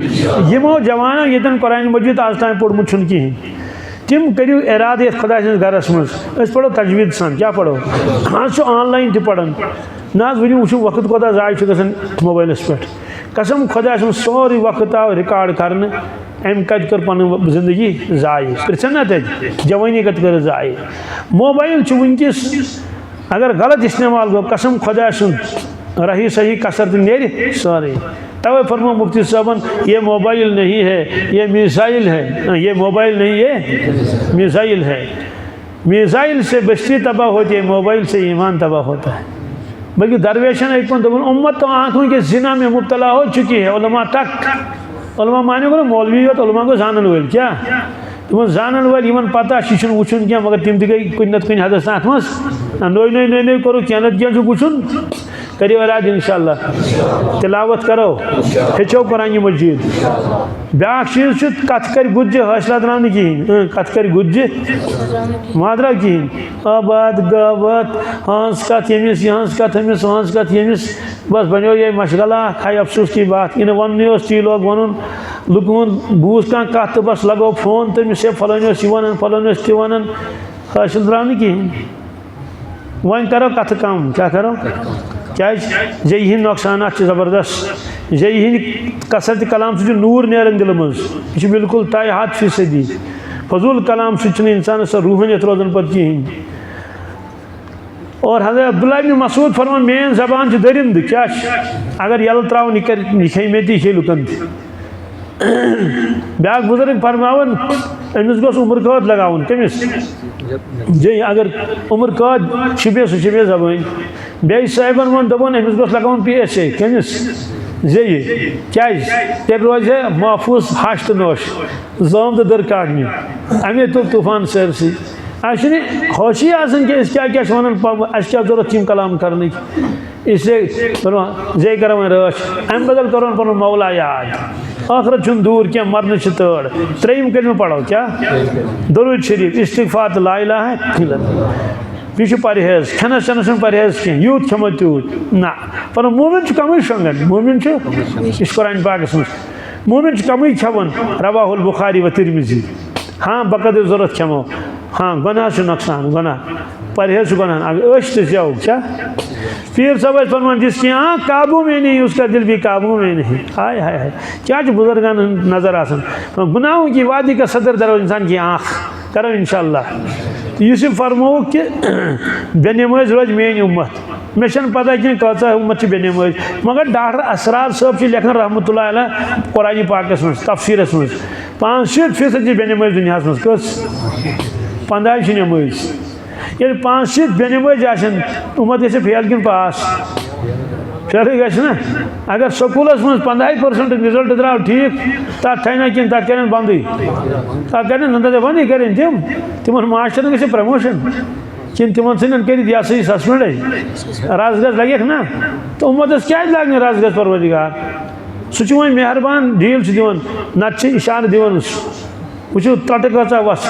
यमो जवान यन कुरान मजीद आज तान पोर्मुत कहीं तिम करियो इराद खुदा गरस मज पढ़ो तजवीद सान क्या पढ़ो आज ऑनलाइन तह पढ़न ना वन वो वक्त कोता जाय गसान मोबाइलस पे कसम खुदा सोरी वक्त आव रिकॉर्ड करने अम कत कर पन जिंदगी जाय पृछन ना तत जवानी कत कर जाय मोबाइल वनकस अगर गलत इस्तेमाल गो कसम खुदा सुन रही सही कसरत नेर सारे तवे फरमा मुफ्ती साहबन ये मोबाइल नहीं है ये मिसाइल है ये मोबाइल नहीं ये मिसाइल है मिसाइल से बस्ती तबाह होती है मोबाइल से ईमान तबाह होता है बल्कि दरवेशन एक उम्मत तो आँखों के जिना में मुब्तला हो चुकी है उलमा तक उलमा माने को मौलवी हो तो उलमा को जानन वल क्या तुम जानन वल इन पता शिशुन वुचुन क्या मगर तिम गई कुन नत कुन हदस अत मज नई करो क्या नत क्या वुचुन करियो इराद इंशाअल्लाह तिलावत करो हेचो कुरान मजीद ब्या चीज कत कर गुज हौसला द्राव कहें कत कर गुज मादरा कहें आबाद गावत हंस कत यमिस हंस कत हमिस हंस कत यमिस बस बनो ये मशगला खाई अफसोस की बात इन वन ती लोग वन लुकन बूझ कत तो बस लगो फोन तमिस फलान वन वन हासिल द्राव कहें वन करो कत कम क्या करो क्या जे हिंद नुकसान ज़बरदस्त जे हिंद कसरत कलाम सह नूर नेरन दिल मज यह बिल्कुल तय 100% फजूल कलाम सह इंसान रूहानियत रोजान पर कहें और हज़रत अब्दुल्लाह इब्न मसूद फरमान मेन जबान दरिंद क्या अगर यल त्राव निखे मे ती लुकन ब्या बुजुर्ग फरमावन अमिस गोस उम्र कैद लगावन कमिस जे अगर उम्र कैद शिबे शिबे जबान बे साहबन वन दपन अमिस गोस लगावन PSA कमिस जे क्या तेल रोज महफूज हश तो नोश जम तो दर काटने अमे तुल तूफान सरसी अच्छे होशी आसन कि क्या क्या वन क्या जरूरत यम कलाम करने इसलिए जे कर रश अम बदल करो पन मौला याद आखरत दूर क्या मरन तड़ त्रेम कलमे पढ़ो क्या दरूद शरीफ इस्तिगफार ला इलाहा इल्लल्लाह यह परहेज खनस चनस परहेज कह यूत खमो तूत ना पर मोमिन कम शोंगन मोमिन इस कुरान पाकस मज मोमिन कम खवन रवाहुल बुखारी व तिरमिजी हाँ बकदर जरूरत खमो हाँ गुनाह से नुकसान गुनाह परहेज गुनाह अगर तो क्या पीर सब फरमान जिसकी आँख काबू में नहीं उसका दिल भी काबू में नहीं। हाय हाय हाय क्या बुजुर्गान नजर आसन गुनाहों की वादी का सदर दरो इंसान की आँख करो इंशाअल्लाह। तो यूसुफ फरमो कि बेनमाज रोज मेन उम्मत मे पता कि कचा उम्मत बेनमाज मगर डॉक्टर असरार साहब लेखन रहमतुल्लाह अलैह कुरान पाकस मज तफसीरस मज 65% बेनमाज दुनिया मज कस 15 नमाज ये 5 बेनमाज आसन उम्मत गए फेल कि पास फेल गना अगर स्कूलस मज 15% रिजल्ट द्राव ठीक तथ थना कि तथ कर बंद तथ कर ना बंद कर तिम मास्टर गए प्रमोशन कि तिम सन कर सस्पेंड रस गज लगे ना तो उम्मत क्या लगे रस गज परवरदिगार सह वो मेहरबान डील दिवन नत इशार दिवन वो तट कचा वस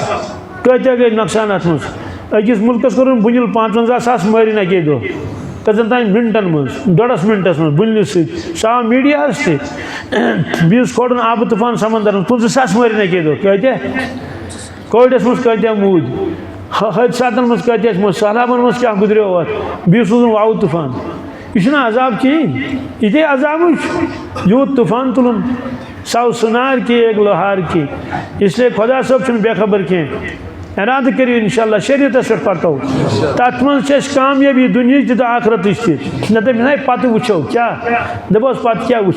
कत्या गई नुकसान अत मज अकिस मुल्कस कोर बुनिल 55,000 मारी ना के दो कजन तान मिनटन मज 1.5 मिनटस मज बुनिल सा मीडिया बीस खोड़न आब तूफान समंदर 50,000 मारी ना के दो कत्या कोविडस मज कत्या मूद हादसातन मज कत्या सैलाबन मज क्या गुजरो बीस सूजन वाव तूफान यह अजाब कहें ये अजाब यूत तूफान तुलन सौ सुनार की एक लोहार की इसलिए खुदा सब बेखबर कह इराद करो इंशाअल्लाह शरीयतस पे पको तथ मज कामयाबी दुनिया तो आखरत ना पत वो क्या दपोस पत क्या वो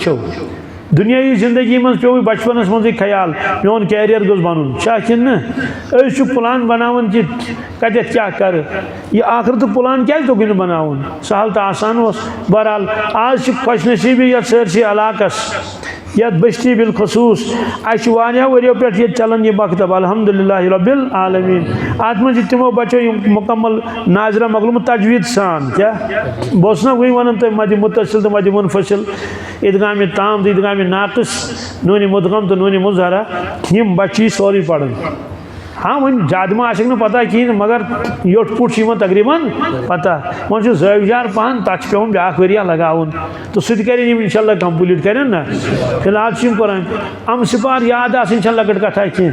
दुनियाई जिंदगी मज पे बचपनस मज ख्याल मोन कैरियर गोस बन कि प्लान बनावन कि कत क्या कर यह आखरत प्लान क्या तो बनावन सहल तो आसान बहरहाल आज खुश नसीबी ये सरसी इलाकस ये बस्ती बिलखसूस अह वरियो पे चलान यह मकतब अल्हम्दुलिल्लाह रब्बिल आलमीन अत मज तमो बचो मुकम्मल नाजरा मगलूम तजवीद सान क्या बस ना वही वन तुम मद मुतसिल तो मद मुनफसिल ईदगाम ताम तो ईदगाम नाकस नून मुदगम तो नून मुजहरा यम बच्ची सोरी पढ़न हाँ वो ज्यादा मा आशक पता कहें मगर योट पुट तकरीबन पता वो जविजार पहन तथ पे ब्या वरिया लगान तो सह कर इंशाल्लाह कंप्लीट कर ना फिलहाल कुरान अम सिपार याद आसन लकट कथा कह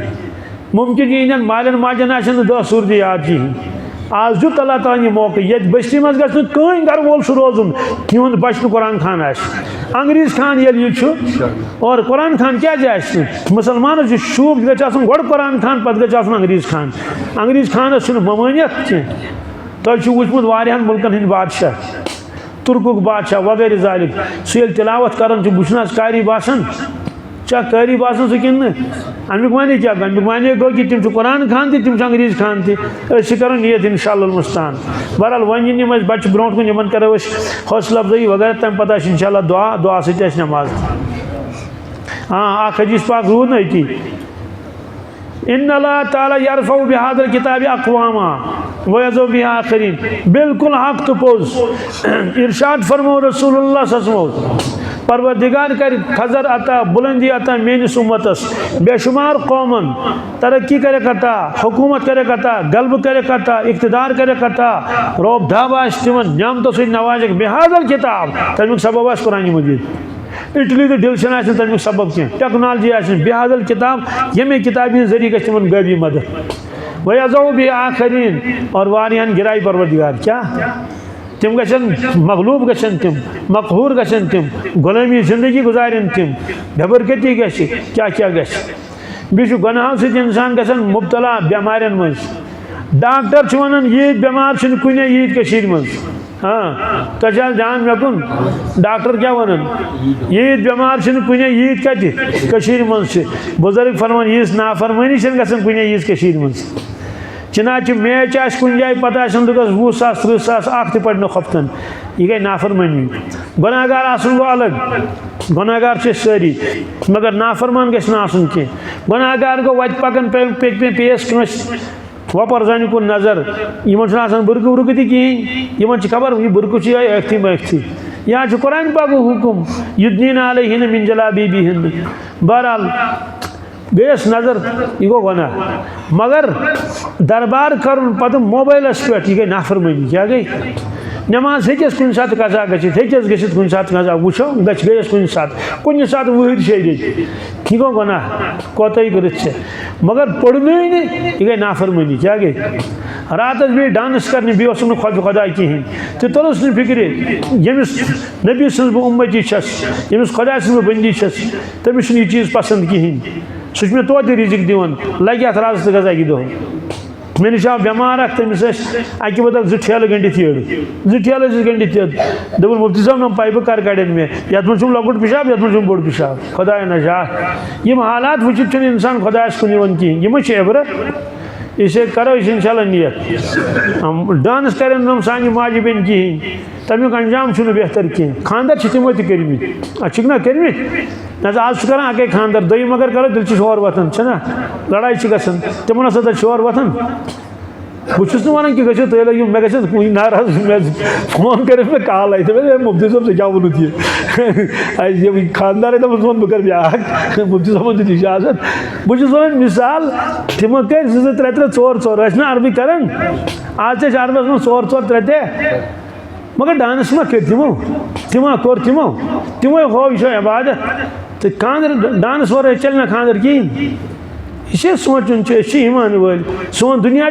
मुमकिन ये मालन माजन आन 10 सूरत याद कहें आज दुत अल्लाह ताला यह मौका ये बस्ती मज गह कहीं गर वोल सह रोजुन तिहद बचन कुरान खान अंग्रेज खान ये और कुरान खान क्या मुसलमान शूब गो कुरान खान पे अंग्रेज खान ममानियत कह तुम वुचमुत वारियान मुल्कन हंद बादशाह तुर्कुक बादशाह वगैरह जालिक सह तिलावत कर बुना कारी बासन चा कारी बासन सह कि अमुक माने क्या अमुक माने गो कि तुम कुरान खान तुम अंग्रेज खान करो नीयत इंशाअल्लाह मुस्तान बहरहाल वन यम बच्चे ब्रोट कुन इन करो हौसला अफजाई वगैरह तम पता इंशाअल्लाह दुआ सह नमाज हाँ हदीस पाक रूद ना अती इन्ना अल्लाह ताला यरफउ बिहादल किताब अक़वामा व यज़उ बिही आखरीन बिल्कुल हक तो पोज इरशाद फरमाओ रसूलुल्लाह सल्लल्लाहु अलैहि वसल्लम परवरदिगार कर खजर अता बुलंदी अता मेनिस उम्मतस बेशुमार कौमन तरक्की करे कता हुकूमत करे कता गल्ब करे कता इख्तिदार करे कता रोब धाबा तिमन नियामतों से नवाजक बिहादल किताब तमिक सबब कुरान मजीद इटली तो डिल्शन तमिक सबब कह टेक्नोलॉजी बिहादल किताब यमे किताब जरिए गि तिमन गैबी मदद वयज़उ बिही आखरीन और वारियान गिराई परवरदिगार क्या तिम गन मगलूब गन तिम मकहूर गन तिम गुलामी जिंदगी गुजारन तिम बेबरकती क्या क्या गह गुनाहों से इंसान गन मुब्तला बेमारन मज डॉक्टर वन यीत बेमार कुन यीत मज हाँ तो ध्यान रखुन डॉक्टर क्या वन यीत बेमार कुन यीत कत मज बुजुर्ग फरमान यीस नाफरमानी गन कुन यीत मज चना मैच आ कुन जाए पता दुकस 20,000 30,000 अख पढ़ खफ्तन यह गई नाफरमानी गुनाहगार आसन गो अलग गुनाहगार सारी मगर नाफरमान गह कह गुनाहगार गो वत पकन पे पेश वपर जान कुन नजर इन बुरक वुरक तहन खबर यह बुरक अखती मखती या कुरान पाक हुकुम युद्दीन अलैहिन मिन जलाबिबिहिन बहरहाल गयस नजर यह गो गुनाह मगर दरबार कर पत मोबाइलस पे यह गई नाफरमानी क्या गई नमाज हेकस कुन साथ कजा गछित हेकस गछित कुन साथ कजा वुछो गछ कुन साथ वहर शेरे की गो गुनाह कोताही करित मगर पढ़ने ही नहीं ये गई नाफरमानी क्या गई रात बे डांस करने बे खुदा कहें तो तलस न फिक्र यमिस नबी सज बह उम्मती छस यमिस खुदा सज बंदी छस तमिस ये चीज़ पसंद कहें सह मे तोत रिजिक दिवान लगे अत रात तो गजा दो मे निश आव बेमार तमिस अकि बदल 2 ठेल गंडित येड़ 2 ठेल गंडित दोपन मुफ्ती साहब नम पाइप कर कड़न मे ये मे लकुट पिशाब ये मे बोड़ पिशाब खुदा नशा यम हालात वुचित इंसान खुदास कुन कहें यम इबरत इसे करो इंशाल्लाह नियत डांस करें नम सानि माजि बेन कहें तमिक अंजाम बेहतर कहें खानदर तमो कर्मित ना कर्मित ना आज कर अके खानदर दोम अगर करो दिल शोर वतन ना लड़ाई गसन तिमन हसा शोर वतन बहुत वन कि गो तुम लगे मे ग नाराज फोन कर मे कॉल आई मुफ्ती साहब क्या वोन ये खानदार दस वो बह कर ब्या मुफ्ती साहब दित इजाजत बहुत वन मिसाल तमो कर 2 3 4 ना अरबी कर आज अरबस में 4 3 मगर डांस मा कर तमो कोर तमो हो यह इबादत तो खानदर डांस वर चल ना खानदर कहें यह सोचन ईमान वल सोन दुनिया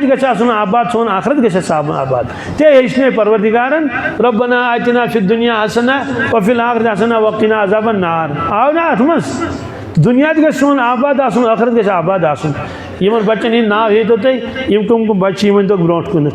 आबाद सोन आखरत गि आबाद ते हेचन परवरदिगारन रब्बना आतिना फिद दुनिया हसना व फिल आखिरति हसना वक़िना अज़ाबन नार आव ना अथ मज दुनिया गि सोन आबाद आखरत गि आबाद आसन यमन बच्चन हिंद नाव हेतो तुम कम बच्चे वन ब्रोट कुन